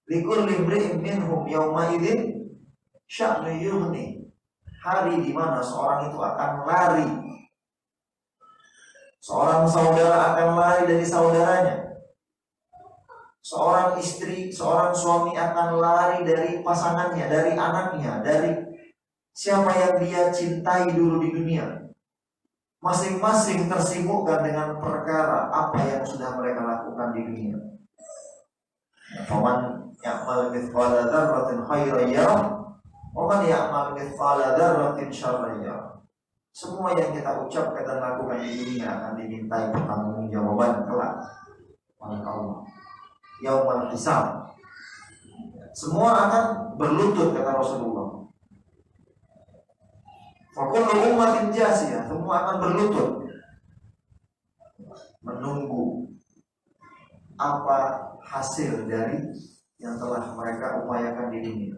likulli imri'in minhum yauma idzin sya'nu yughni. Hari di mana seorang itu akan lari, seorang saudara akan lari dari saudaranya, seorang istri, seorang suami akan lari dari pasangannya, dari anaknya, dari siapa yang dia cintai dulu di dunia. Masing-masing tersibukkan dengan perkara apa yang sudah mereka lakukan di dunia. Faman ya'mal mithqala dzarratin khairan yarah, wa man ya'mal mithqala dzarratin syarran yarah. Semua yang kita ucapkan dan lakukan di dunia akan dimintai pertanggungjawaban kelak oleh Allah. Yaumul hisab. Semua akan berlutut, kata Rasulullah. Fakullu ummatin jasiyah, semua akan berlutut menunggu apa hasil dari yang telah mereka upayakan di dunia.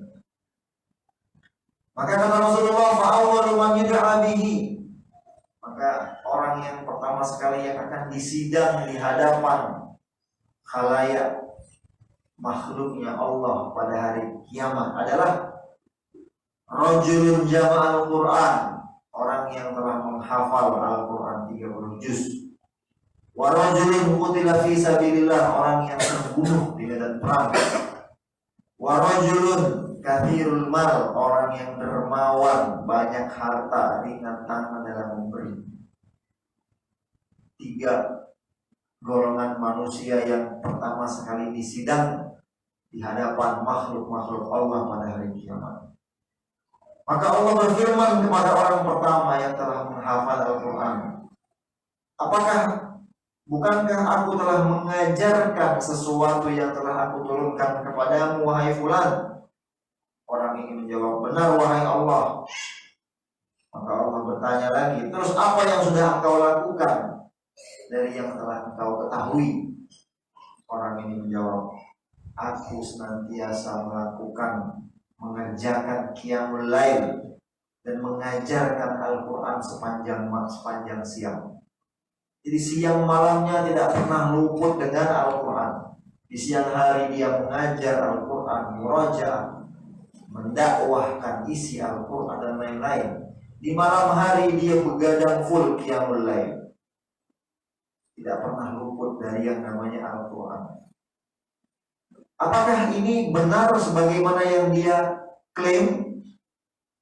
Maka kata Rasulullah, fa'awwalu man yud'a bihi, maka orang yang pertama sekali yang akan disidang di hadapan khalayak makhluknya Allah pada hari kiamat adalah rajulun jama'al Qur'an, orang yang telah menghafal Al-Qur'an 30 juz. Wa rajulun qutila fi sabilillah, orang yang terbunuh di medan perang. Wa rajulun katsirul mal, orang yang dermawan, banyak harta, ringan tangan dalam memberi. 3 golongan manusia yang pertama sekali disidang di hadapan makhluk-makhluk Allah pada hari kiamat. Maka Allah berfirman kepada orang pertama yang telah menghafal Al-Quran, Apakah bukankah aku telah mengajarkan sesuatu yang telah aku turunkan kepadamu, wahai fulan? Orang ini menjawab, benar wahai Allah. Maka Allah bertanya lagi, terus apa yang sudah engkau lakukan dari yang telah engkau ketahui? Orang ini menjawab, aku senantiasa mengerjakan qiyamul lail dan mengajarkan Al-Quran sepanjang siang. Jadi siang malamnya tidak pernah luput dengan Al-Quran. Di siang hari dia mengajar Al-Quran, murajaah, mendakwahkan isi Al-Quran dan lain-lain. Di malam hari dia begadang full qiyamul lail. Tidak pernah luput dari yang namanya Al-Quran. Apakah ini benar sebagaimana yang dia klaim?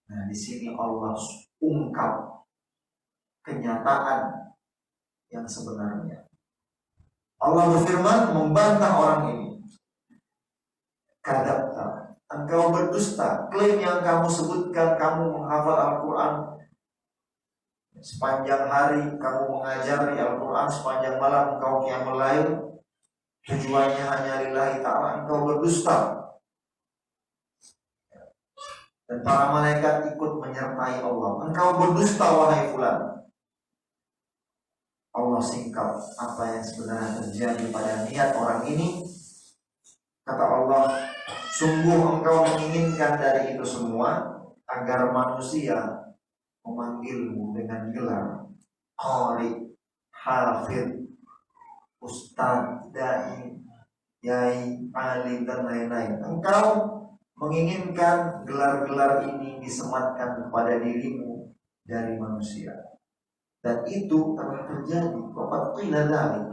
Nah, di sini Allah ungkap kenyataan yang sebenarnya. Allah berfirman membantah orang ini. Kadzabta, engkau berdusta. Klaim yang kamu sebutkan, kamu menghafal Al-Quran sepanjang hari, kamu mengajari Al-Quran sepanjang malam, engkau qiyamul lail, tujuannya hanya lillahi ta'ala, engkau berdusta. Dan para malaikat ikut menyertai Allah. Engkau berdusta wahai fulan. Allah singkap apa yang sebenarnya terjadi pada niat orang ini. Kata Allah, sungguh engkau menginginkan dari itu semua agar manusia memanggilmu dengan gelar qari, hafid, ustaz, dai, yai, alim dan lain-lain. Engkau menginginkan gelar-gelar ini disematkan kepada dirimu dari manusia. Dan itu telah terjadi. Waqad qila dzalik.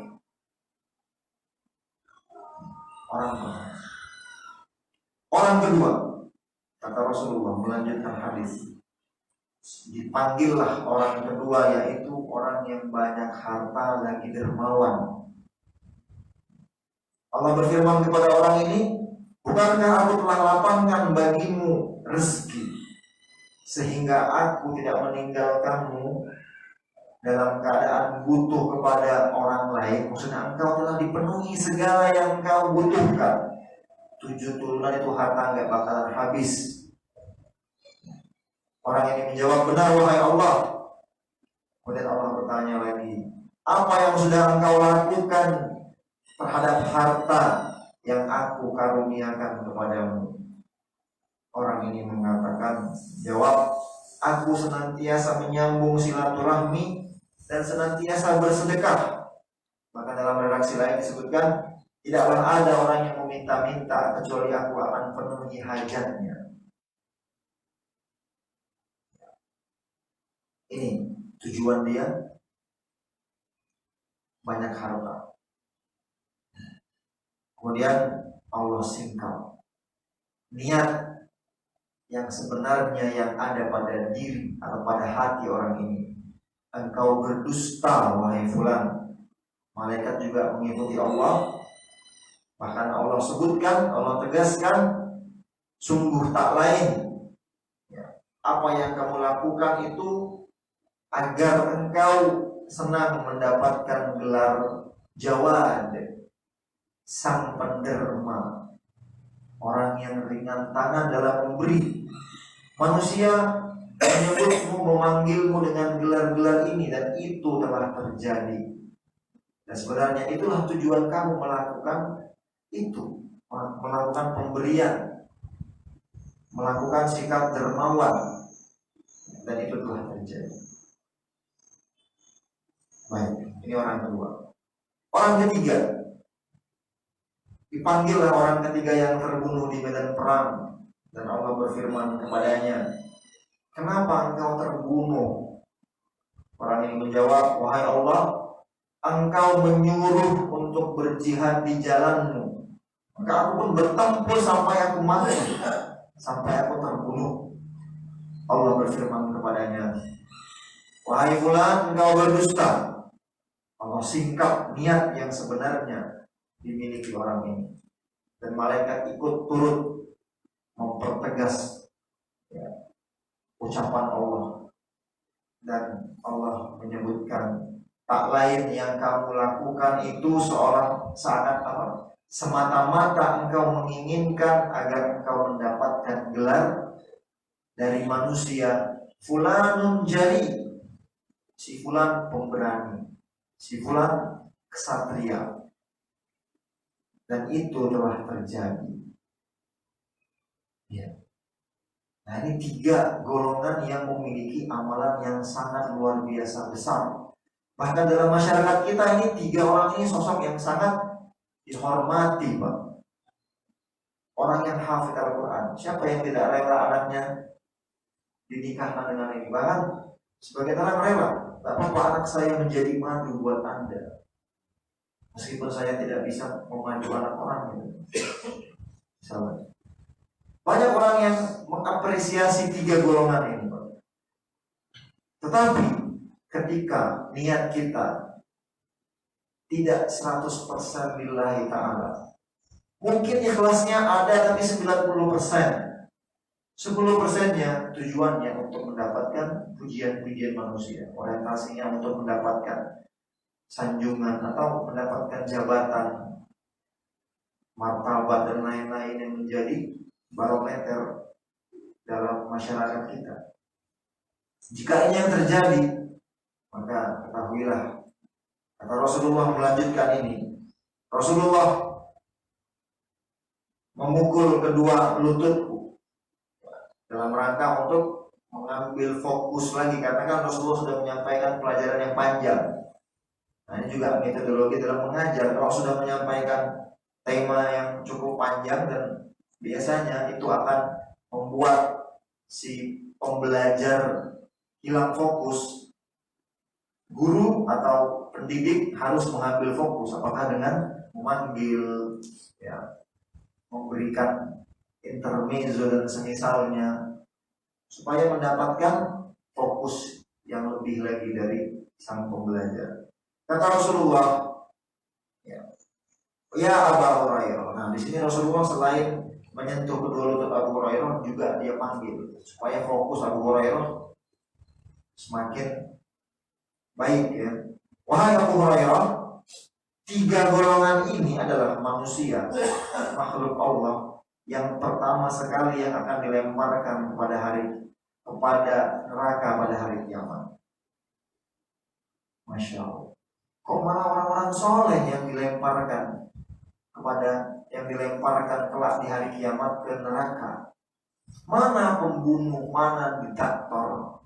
Orang kedua, kata Rasulullah melanjutkan hadis, dipanggillah orang kedua, yaitu orang yang banyak harta lagi dermawan. Allah berfirman kepada orang ini, bukankah aku telah lapangkan bagimu rezeki sehingga aku tidak meninggalkanmu dalam keadaan butuh kepada orang lain? Maksudnya engkau telah dipenuhi segala yang engkau butuhkan. 7 turunan itu harta nggak bakalan habis. Orang ini menjawab, benar wahai Allah. Kemudian Allah bertanya lagi, apa yang sudah engkau lakukan terhadap harta yang aku karuniakan kepadamu? Orang ini mengatakan, jawab, aku senantiasa menyambung silaturahmi dan senantiasa bersedekah. Maka dalam redaksi lain disebutkan, tidaklah ada orang yang meminta-minta kecuali aku akan penuhi hajatnya. Ini tujuan dia, banyak harta. Kemudian Allah singkap niat yang sebenarnya yang ada pada diri atau pada hati orang ini. Engkau berdusta wahai fulan. Malaikat juga mengikuti Allah. Bahkan Allah sebutkan, Allah tegaskan, sungguh tak lain apa yang kamu lakukan itu agar engkau senang mendapatkan gelar Jawad, sang penderma, orang yang ringan tangan dalam memberi. Manusia menyebutmu, memanggilmu dengan gelar-gelar ini, dan itu telah terjadi. Dan sebenarnya itulah tujuan kamu melakukan itu, melakukan pemberian, melakukan sikap dermawan, dan itu telah terjadi. Baik, ini orang kedua. Orang ketiga, dipanggillah orang ketiga yang terbunuh di medan perang, dan Allah berfirman kepadanya, kenapa engkau terbunuh? Orang ini menjawab, wahai Allah, engkau menyuruh untuk berjihad di jalanmu, maka aku pun bertempur sampai aku mati, sampai aku terbunuh. Allah berfirman kepadanya, wahai fulan, engkau berdusta. Allah singkap niat yang sebenarnya dimiliki orang ini. Dan malaikat ikut turut mempertegas ucapan Allah. Dan Allah menyebutkan tak lain yang kamu lakukan itu sangat apa? Semata-mata engkau menginginkan agar engkau mendapatkan gelar dari manusia. Fulanun jari, si fulan pemberani, si fulan kesatria. Dan itu telah terjadi. Ya. Nah, ini 3 golongan yang memiliki amalan yang sangat luar biasa besar. Bahkan dalam masyarakat kita ini 3 orang ini sosok yang sangat dihormati, Pak. Orang yang hafid Al-Quran. Siapa yang tidak rela anaknya dinikahkan dengan ini? Bahkan sebagai orang rela, Bapak anak saya menjadi madu buat Anda. Meskipun saya tidak bisa memadu anak orang gitu. Misalnya. Banyak orang yang mengapresiasi 3 golongan ini, Pak. Tetapi ketika niat kita tidak 100% lillahi ta'ala, mungkin ikhlasnya ada tapi 90%. 10%-nya tujuannya untuk mendapatkan pujian-pujian manusia, orientasinya untuk mendapatkan sanjungan atau mendapatkan jabatan, martabat dan lain-lain yang menjadi barometer dalam masyarakat kita. Jika ini yang terjadi, maka ketahuilah, kata Rasulullah melanjutkan ini. Rasulullah memukul kedua lututku dalam rangka untuk mengambil fokus lagi, karena kan Rasulullah sudah menyampaikan pelajaran yang panjang. Nah, ini juga metodologi dalam mengajar. Kalau sudah menyampaikan tema yang cukup panjang, dan biasanya itu akan membuat si pembelajar hilang fokus. Guru atau pendidik harus mengambil fokus, apakah dengan memanggil, ya, memberikan intermezzo dan semisalnya, supaya mendapatkan fokus yang lebih lagi dari sang pembelajar. Kata Rasulullah, ya Abu Hurairah. Nah, di sini Rasulullah selain menyentuh kedua lutut Abu Hurairah, juga dia panggil supaya fokus Abu Hurairah semakin baik, ya. Wahai Abu Hurairah, 3 golongan ini adalah manusia, makhluk Allah, yang pertama sekali yang akan dilemparkan kepada neraka pada hari kiamat. Masya Allah. Kok malah orang-orang soleh yang dilemparkan kelak di hari kiamat ke neraka? Mana pembunuh, mana diktator,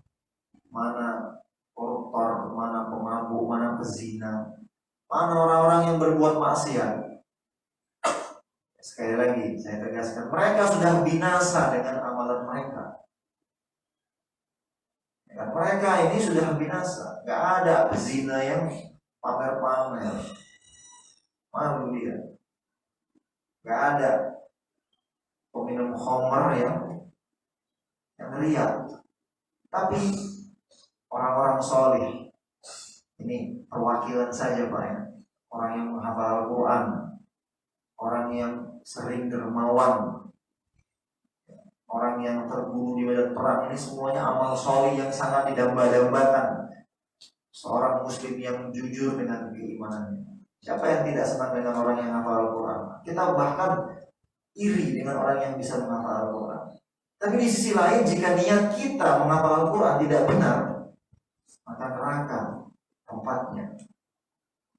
mana koruptor, mana pemabuk, mana pezina, mana orang-orang yang berbuat maksiat? Sekali lagi saya tegaskan, mereka sudah binasa dengan amalan mereka. Dan mereka ini sudah binasa. Gak ada pezina yang pamer-pamer, malu dia. Gak ada peminum khamar yang riak. Tapi orang-orang soleh, ini perwakilan saja Pak, ya. Orang yang menghafal Al-Quran, orang yang sering dermawan, orang yang terbunuh di medan perang, ini semuanya amal soleh yang sangat didamba-dambakan seorang muslim yang jujur dengan keimanannya. Siapa yang tidak senang dengan orang yang hafal Al-Quran? Kita bahkan iri dengan orang yang bisa menghafal Al-Quran. Tapi di sisi lain, jika niat kita menghafal Al-Quran tidak benar, maka neraka tempatnya.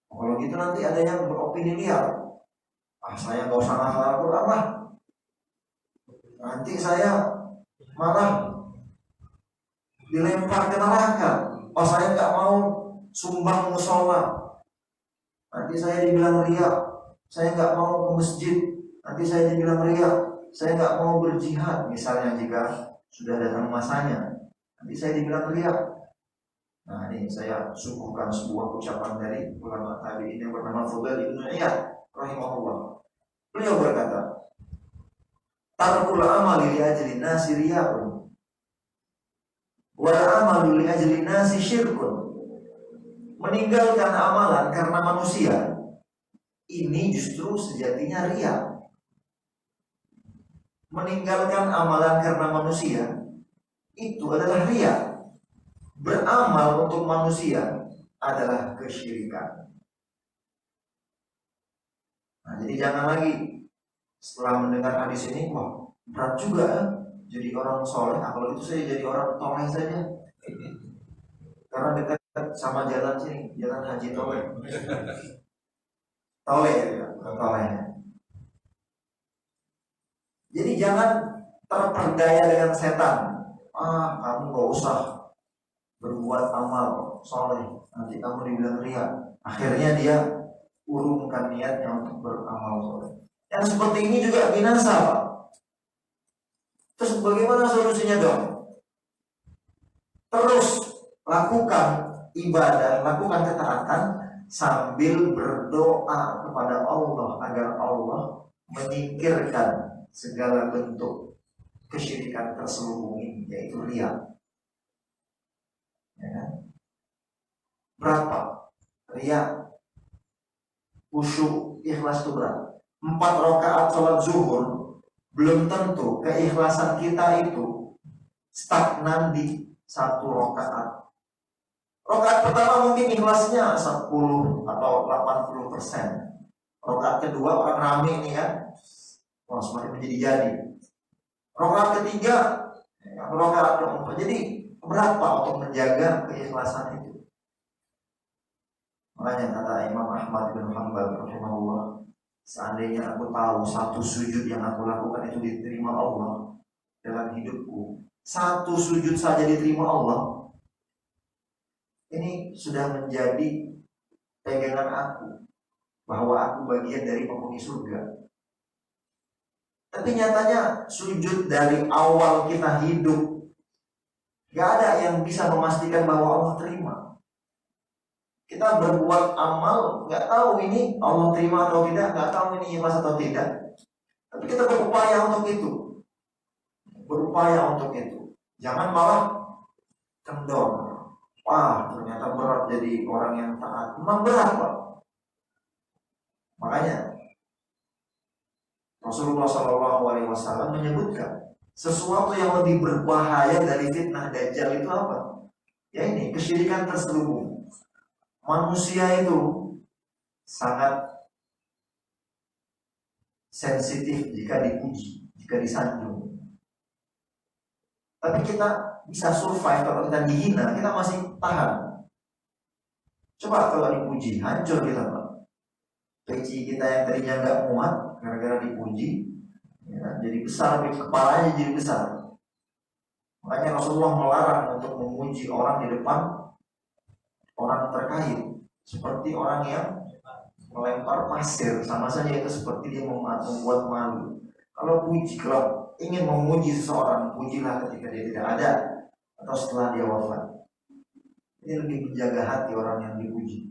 Kalau gitu nanti ada yang beropini liar, saya nggak usah menghafal Al-Quran lah, nanti saya malah dilempar ke neraka. Saya nggak mau sumbang musola, nanti saya dibilang riak. Saya nggak mau ke masjid, nanti saya dibilang riak. Saya nggak mau berjihad, misalnya jika sudah datang masanya, nanti saya dibilang riak. Nah, ini saya suguhkan sebuah ucapan dari ulama tabi'in yang bernama Fudail ibn Iyad rahimahullah. Beliau berkata, tarkul amali li ajli nasi riya'un, wal amalu li ajli nasi syirkun. Meninggalkan amalan karena manusia, ini justru sejatinya riya. Meninggalkan amalan karena manusia, itu adalah riya. Beramal untuk manusia, adalah kesyirikan. Nah, jadi jangan lagi setelah mendengar hadis ini, wah berat juga ya jadi orang soleh. Nah, kalau itu saya jadi orang toleh saja, karena dekat sama jalan sini, jalan Haji Toleh. Toleh ya, bukan toleh. Jadi jangan terperdaya dengan setan. Kamu gak usah berbuat amal soleh, nanti kamu dibilang ria. Akhirnya dia urungkan niatnya untuk beramal soleh. Yang seperti ini juga binasa, Pak. Terus bagaimana solusinya dong? Terus lakukan ibadah, lakukan ketaatan sambil berdoa kepada Allah agar Allah menyingkirkan segala bentuk kesyirikan terselubung ini, yaitu riya. Ya kan? Berapa? Riya, khusyuk, ikhlas itu berat. 4 rakaat sholat zuhur belum tentu keikhlasan kita itu stagnan di 1 rakaat. Rakaat pertama mungkin ikhlasnya 10 atau 80%. Rakaat kedua orang rame nih ya, wah semakin menjadi-jadi. Rakaat ketiga, rakaat keempat. Jadi berapa untuk menjaga keikhlasan itu? Makanya kata Imam Ahmad bin Hanbal rahimahullah, seandainya aku tahu 1 sujud yang aku lakukan itu diterima Allah dalam hidupku, 1 sujud saja diterima Allah, ini sudah menjadi pegangan aku bahwa aku bagian dari penghuni surga. Tapi nyatanya sujud dari awal kita hidup, gak ada yang bisa memastikan bahwa Allah terima. Kita berbuat amal, gak tahu ini Allah terima atau tidak, gak tahu ini ikhlas atau tidak. Tapi kita berupaya untuk itu. Berupaya untuk itu. Jangan malah kendor. Wah, ternyata berat jadi orang yang taat. Memang berat, Pak. Makanya Rasulullah SAW menyebutkan sesuatu yang lebih berbahaya dari fitnah Dajjal itu apa? Ya ini, kesyirikan terselubung. Manusia itu sangat sensitif jika dipuji, jika disanjung. Tapi kita bisa survive. Kalau kita dihina, kita masih tahan. Coba kalau dipuji, hancur kita, Pak. Peci kita yang tadinya nggak muat gara-gara dipuji, ya, jadi besar, kepalanya jadi besar. Makanya Rasulullah melarang untuk memuji orang di depan orang terkait, seperti orang yang melempar pasir, sama saja itu seperti dia membuat malu. Kalau ingin memuji seseorang, pujilah ketika dia tidak ada atau setelah dia wafat. Ini lebih menjaga hati orang yang dipuji.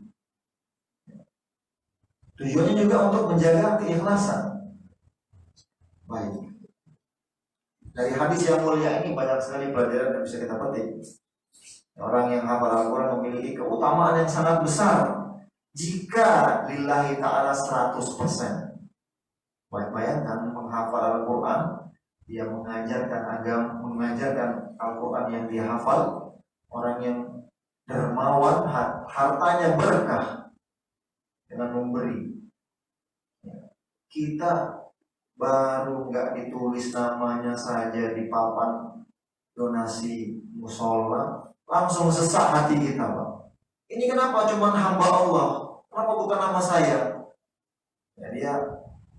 Tujuannya juga untuk menjaga keikhlasan. Baik. Dari hadis yang mulia ini banyak sekali pelajaran yang bisa kita petik. Orang yang hafal Al-Quran memiliki keutamaan yang sangat besar jika lillahi ta'ala 100%. Bayangkan menghafal Al-Quran, dia mengajarkan agama, mengajarkan Al-Quran yang dia hafal, orang yang dermawan, hartanya berkah dengan memberi. Kita baru nggak ditulis namanya saja di papan donasi musola, langsung sesak hati kita, Pak. Ini kenapa cuman hamba Allah? Kenapa bukan nama saya? Ya, dia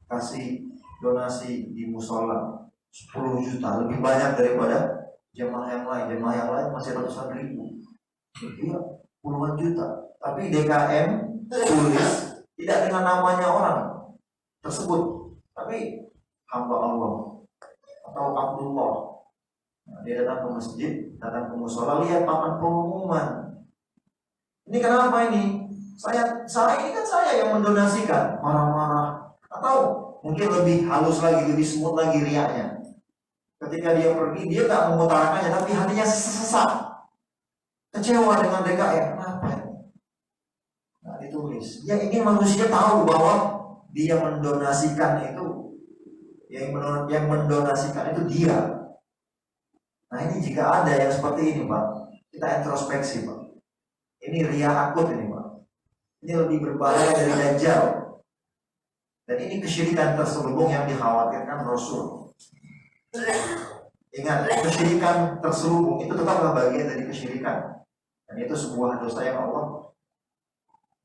kasih donasi di musola 10 juta, lebih banyak daripada jemaah yang lain. Jemaah yang lain masih ratusan ribu, dia puluhan juta. Tapi DKM tulis tidak dengan namanya orang tersebut, tapi hamba Allah atau Abdullah. Nah, dia datang ke masjid, datang ke musola, lihat papan pengumuman. Ini kenapa ini? Saya ini kan saya yang mendonasikan. Marah-marah. Atau mungkin lebih halus lagi, lebih smooth lagi riaknya. Ketika dia pergi, dia tak mengutarakannya, tapi hatinya sesak, kecewa dengan DKM. Kenapa? Nah, ditulis. Ya ini manusia tahu bahwa dia mendonasikan itu, yang mendonasikan itu dia. Nah ini jika ada yang seperti ini, Pak, kita introspeksi, Pak. Ini ria akut ini Pak. Ini lebih berbahaya dari Dajjal. Dan ini kesyirikan terselubung yang dikhawatirkan Rasul. Ingat, kesyirikan terselubung itu tetaplah bagian dari kesyirikan. Dan itu sebuah dosa yang Allah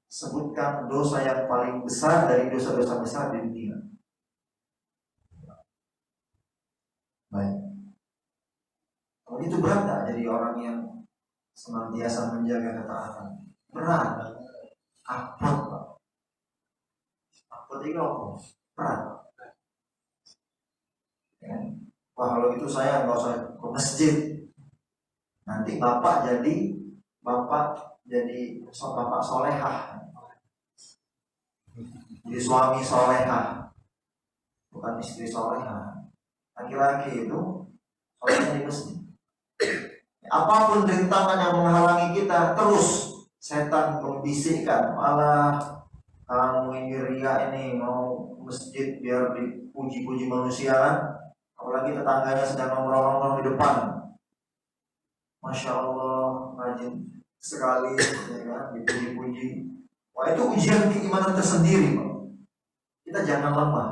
sebutkan dosa yang paling besar dari dosa-dosa besar di dunia. Baik. Kalau itu berat gak jadi orang yang senantiasa menjaga ketaatan? Berat. Akut Pak. Akut itu apa? Berat. Ya. Wah kalau itu saya nggak usah ke masjid. Nanti bapak jadi bapak solehah. Jadi suami solehah, bukan istri solehah. Laki-laki itu solehnya di masjid. Apapun rintangan yang menghalangi kita, terus setan membisikkan, malah kamu ini ria ini mau masjid biar dipuji-puji manusia kan? Apalagi tetangganya sedang nongkrong-nongkrong di depan. Masya Allah, rajin sekali, ya kan? Dipuji-puji. Wah itu ujian keimanan tersendiri, Pak. Kita jangan lemah.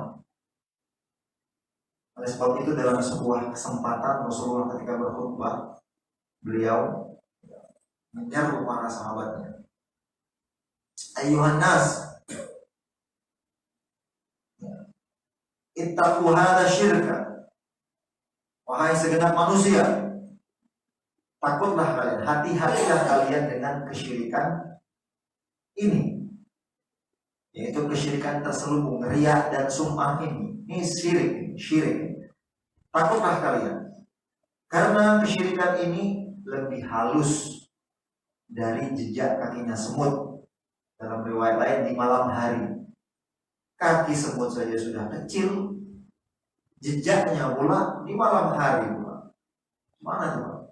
Oleh sebab itu dalam sebuah kesempatan Rasulullah ketika berkhutbah, beliau menyeru para sahabatnya, Ayuhan nas, ittaqu hadza syirka. Wahai segenap manusia, takutlah kalian, hati-hatilah kalian dengan kesyirikan ini, yaitu kesyirikan terselubung, riya dan sum'ah ini. Ini syirik. Takutlah kalian, karena kesyirikan ini lebih halus dari jejak kakinya semut. Dalam riwayat lain di malam hari, kaki semut saja sudah kecil, jejaknya pula di malam hari pula. Mana tuh?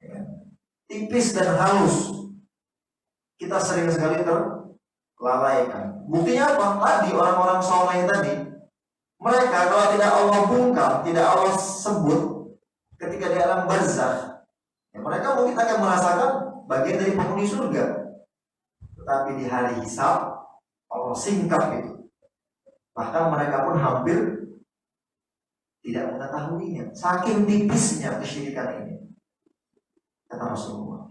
Ya. Tipis dan halus. Kita sering sekali terlalaikan. Buktinya apa? Tadi orang-orang soleh tadi, mereka kalau tidak Allah bungkam, tidak Allah sebut ketika di alam barzakh, ya mereka mungkin akan merasakan bagian dari penghuni surga. Tetapi di hari hisab Allah singkap itu. Bahkan mereka pun hampir tidak mengetahuinya. Saking tipisnya kesyirikan ini. Kata Rasulullah.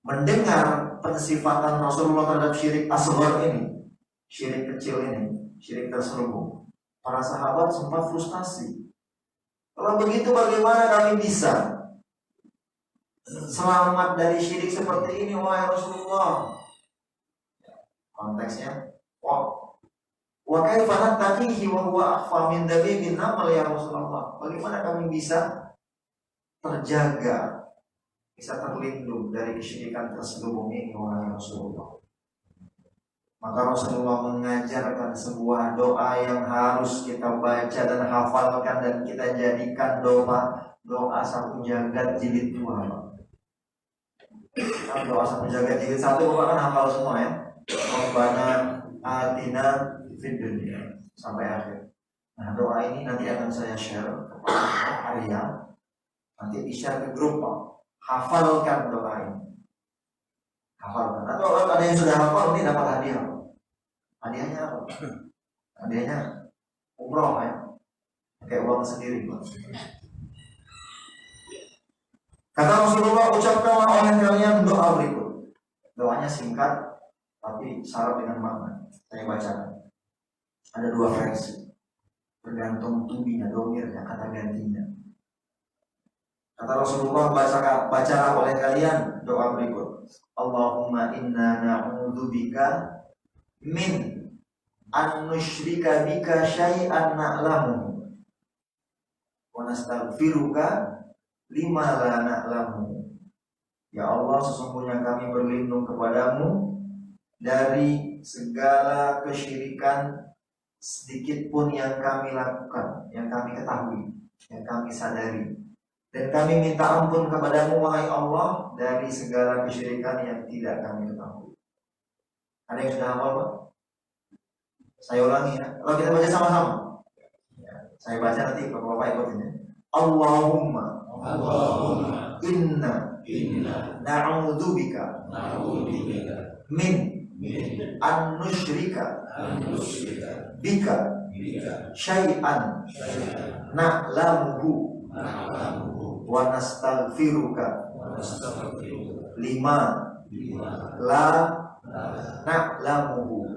Mendengar pensifatan Rasulullah terhadap syirik asghar ini, syirik kecil ini, syirik terselubung, para sahabat sempat frustasi. Kalau begitu bagaimana kami bisa selamat dari syirik seperti ini, wahai Rasulullah? Konteksnya, wa kaifa nattaqihi wa huwa akhfa min dabibin namal ya Rasulullah. Bagaimana kami bisa terjaga, bisa terlindung dari kesyirikan terselubung ini, wahai Rasulullah? Maka Rasulullah mengajarkan sebuah doa yang harus kita baca dan hafalkan dan kita jadikan doa satu jagat jilid 2. Doa satu jagat jilid 1 Bapak kan hafal semua ya. Rabbana atina fid dunya sampai akhir. Nah doa ini nanti akan saya share kepada Arya. Nanti di-share ke grup Pak. Hafalkan doa ini. Hafalkan. Atau kalau ada yang sudah hafal ini dapat hadiah. Hadiahnya apa? Hadiahnya umroh ya. Pakai uang sendiri Pak. Kata Rasulullah, ucapkanlah oleh kalian doa berikut. Doanya singkat tapi syarat dengan makna. Saya bacakan. Ada 2 versi, tergantung tubinya, domirnya, kata gantinya. Kata Rasulullah, bacalah oleh kalian doa berikut. Allahumma inna na'udzubika min an nusyrika bika syai'an na'lamu wa nastaghfiruka lima la na'lamu. Ya Allah, sesungguhnya kami berlindung kepadamu dari segala kesyirikan sedikit pun yang kami lakukan, yang kami ketahui, yang kami sadari. Dan kami minta ampun kepadamu, wahai Allah, dari segala kesyirikan yang tidak kami ketahui. Ada yang sudah hafal Pak? Saya ulangi ya. Kalau kita baca sama-sama ya, saya baca nanti Bapak ikutin ya. Allahumma inna na'udzubika min an nusyrika bika syai'an na'lamuhu wa nastaghfiruka lima la na'lamuhu.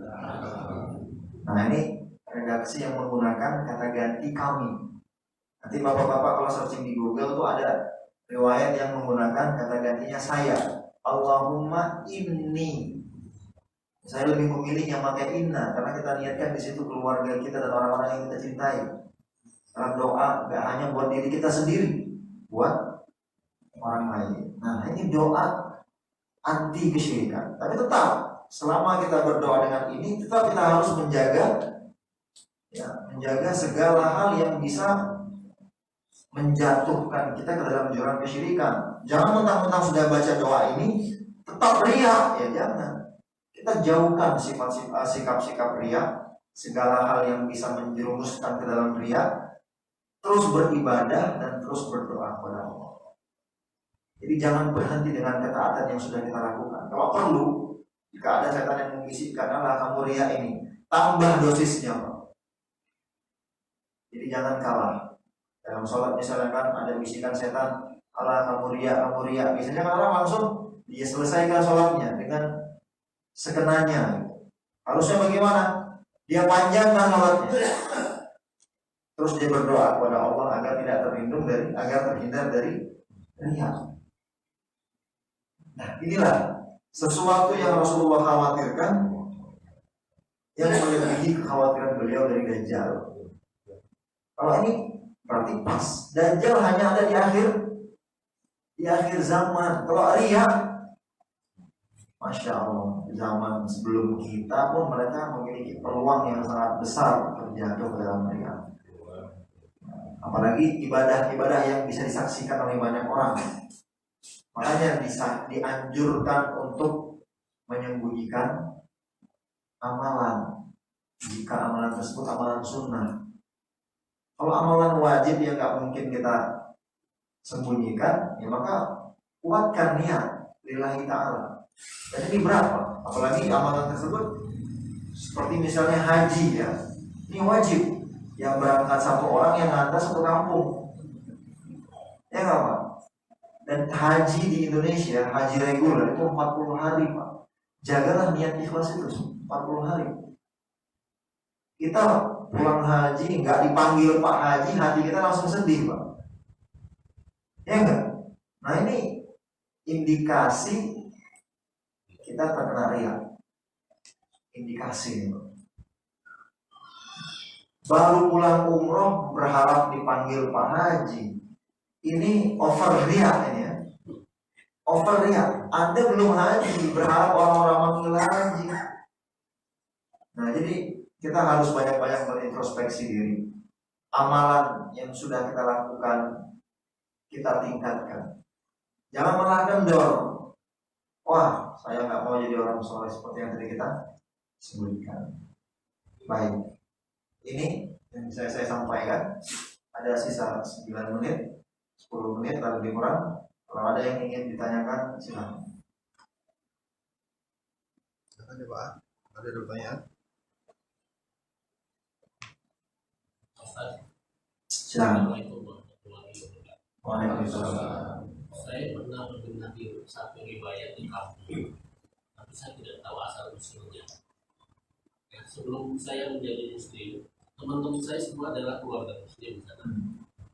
Nah, ini redaksi yang menggunakan kata ganti kami. Nanti bapak-bapak kalau searching di Google tuh ada riwayat yang menggunakan kata gantinya saya. Allahumma inni. Saya lebih memilih yang pakai inna karena kita niatkan di situ keluarga kita dan orang-orang yang kita cintai. Dalam doa gak hanya buat diri kita sendiri, buat orang lain. Nah, ini doa anti kesyirikan. Tapi tetap selama kita berdoa dengan ini, tetap kita harus menjaga segala hal yang bisa menjatuhkan kita ke dalam jurang kesyirikan. Jangan mentang-mentang sudah baca doa ini tetap riya, ya jangan. Kita jauhkan sikap-sikap riya, segala hal yang bisa menjerumuskan ke dalam riya. Terus beribadah dan terus berdoa kepada Allah. Jadi jangan berhenti dengan ketaatan yang sudah kita lakukan. Kalau perlu, jika ada setan yang membisikkan, Allah kamu riya ini, tambah dosisnya, Pak. Jadi jangan kalah. Dalam sholat misalnya kan ada bisikan setan, Allah kamu riya, kamu riya. Biasanya kan orang langsung dia selesaikan sholatnya dengan sekenanya. Harusnya bagaimana? Dia panjangkan sholatnya. Terus dia berdoa kepada Allah agar terhindar dari riya. Nah, inilah sesuatu yang Rasulullah khawatirkan yang melebihi kekhawatiran beliau dari Dajjal. Kalau ini berarti pas. Dajjal hanya ada di akhir zaman. Kalau riya, Masya Allah, zaman sebelum kita pun mereka memiliki peluang yang sangat besar terjatuh ke dalam riya. Apalagi ibadah-ibadah yang bisa disaksikan oleh banyak orang. Makanya dianjurkan untuk menyembunyikan amalan. Jika amalan tersebut amalan sunnah. Kalau amalan wajib yang gak mungkin kita sembunyikan, ya maka kuatkan niat lillahi ta'ala. Dan ini berapa? Apalagi amalan tersebut seperti misalnya haji, ya. Ini wajib. Yang berangkat satu orang, yang ngantar satu kampung. Ya gak, Pak? Dan haji di Indonesia, haji reguler itu 40 hari, Pak. Jagalah niat ikhlas itu 40 hari. Kita pulang haji, nggak dipanggil Pak Haji, hati kita langsung sedih, Pak. Ya enggak? Nah, ini indikasi kita terkena riya. Indikasi, Pak. Baru pulang umroh berharap dipanggil Pak Haji. Ini over riya ini, ya. Over riya. Anda belum haji, berharap orang-orang manggil haji. Nah, jadi kita harus banyak-banyak berintrospeksi diri. Amalan yang sudah kita lakukan, kita tingkatkan. Jangan malah kendor. Wah, saya nggak mau jadi orang soleh seperti yang tadi kita sebutkan. Baik. Ini yang bisa saya sampaikan. Ada sisa 9 menit, 10 menit atau lebih kurang. Kalau ada yang ingin ditanyakan, silakan. Ada Pak, ada pertanyaan? Silakan. Waalaikumsalam. Saya pernah mendengar di satu riwayat di kampung, tapi saya tidak tahu asal usulnya. Ya, sebelum saya menjadi muslim, teman-teman saya semua adalah keluarga muslim.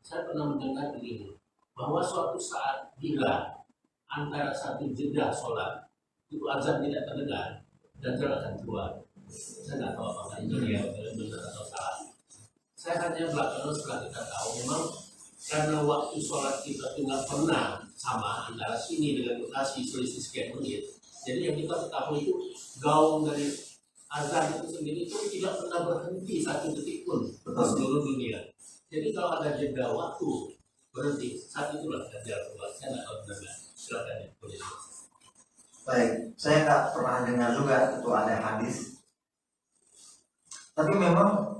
Saya pernah mendengar begini, bahwa suatu saat bila antara satu jeda sholat itu azan tidak terdengar, Dajjal akan keluar. Saya tidak tahu apakah itu benar atau salah. Saya hanya belakangan setelah kita tahu memang karena waktu sholat kita tidak pernah sama antara sini dengan lokasi selisih sekian menit. Jadi yang kita ketahui itu gaung dari azan itu sendiri itu tidak pernah berhenti satu detik pun di seluruh dunia. Jadi kalau ada jeda waktu berhenti, saat itulah Dajjal keluar. Saya tidak tahu benar. Silakan ya. Baik, saya nggak pernah dengar juga itu ada hadis. Tapi memang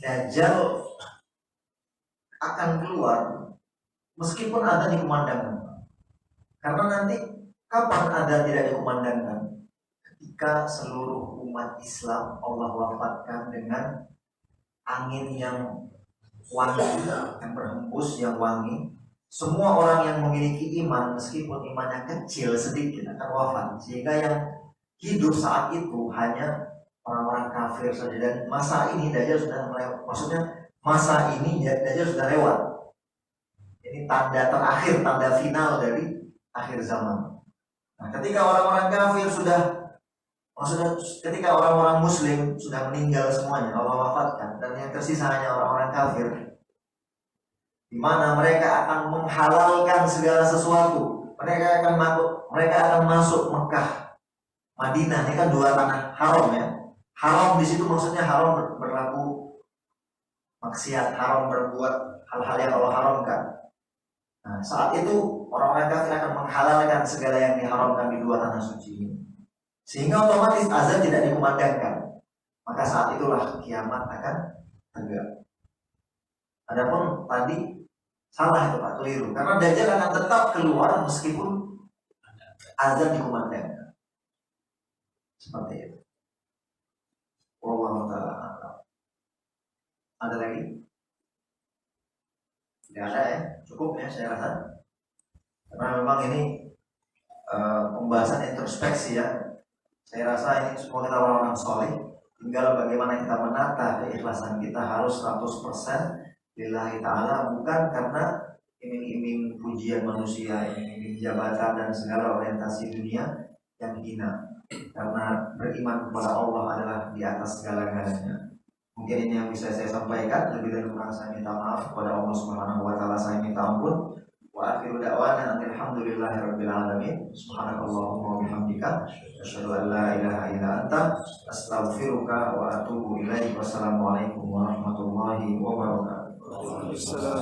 Dajjal akan keluar meskipun adzan dikumandangkan. Karena nanti kapan adzan tidak dikumandangkan? Ketika seluruh umat Islam Allah wafatkan dengan angin yang wangi, yang berhembus, yang wangi. Semua orang yang memiliki iman, meskipun imannya kecil sedikit, akan wafat. Sehingga yang hidup saat itu hanya orang-orang kafir saja. Dan masa ini Dajjal sudah melewat. Maksudnya masa ini Dajjal sudah lewat. Ini tanda terakhir, tanda final dari akhir zaman. Nah, ketika orang-orang kafir maksudnya ketika orang-orang muslim sudah meninggal semuanya, Allah wafatkan, dan yang tersisa hanya orang-orang kafir, di mana mereka akan menghalalkan segala sesuatu. Mereka akan masuk Mekah, Madinah. Ini kan dua tanah haram ya. Haram di situ maksudnya haram berlaku maksiat, haram berbuat hal-hal yang Allah haramkan. Nah, saat itu orang-orang kafir akan menghalalkan segala yang diharamkan di dua tanah suci ini. Sehingga otomatis azan tidak dikumandangkan. Maka saat itulah kiamat akan tegak. Adapun tadi salah itu Pak, keliru. Karena Dajjal akan tetap keluar meskipun azan dikumandangkan. Seperti itu. Wallahu ta'ala a'lam. Ada lagi? Tidak ada ya? Cukup ya saya rasa. Karena memang ini pembahasan introspeksi ya. Saya rasa ini semua kita orang-orang soleh. Tinggal bagaimana kita menata keikhlasan kita harus 100% lillahi ta'ala. Bukan karena iming-iming pujian manusia, iming-iming jabatan dan segala orientasi dunia yang hina. Karena beriman kepada Allah adalah di atas segala-galanya. Mungkin ini yang bisa saya sampaikan. Lebih dari kurang saya minta maaf kepada Allah Subhanahu wa ta'ala. Saya minta ampun. Wa akhiru da'wana alhamdulillahirabbil alamin. Subhanakallahumma wa bihamdika asyhadu an la ilaha illa anta astaghfiruka wa atubu ilaik. Wassalamualaikum warahmatullahi wabarakatuh. Waalaikumsalam.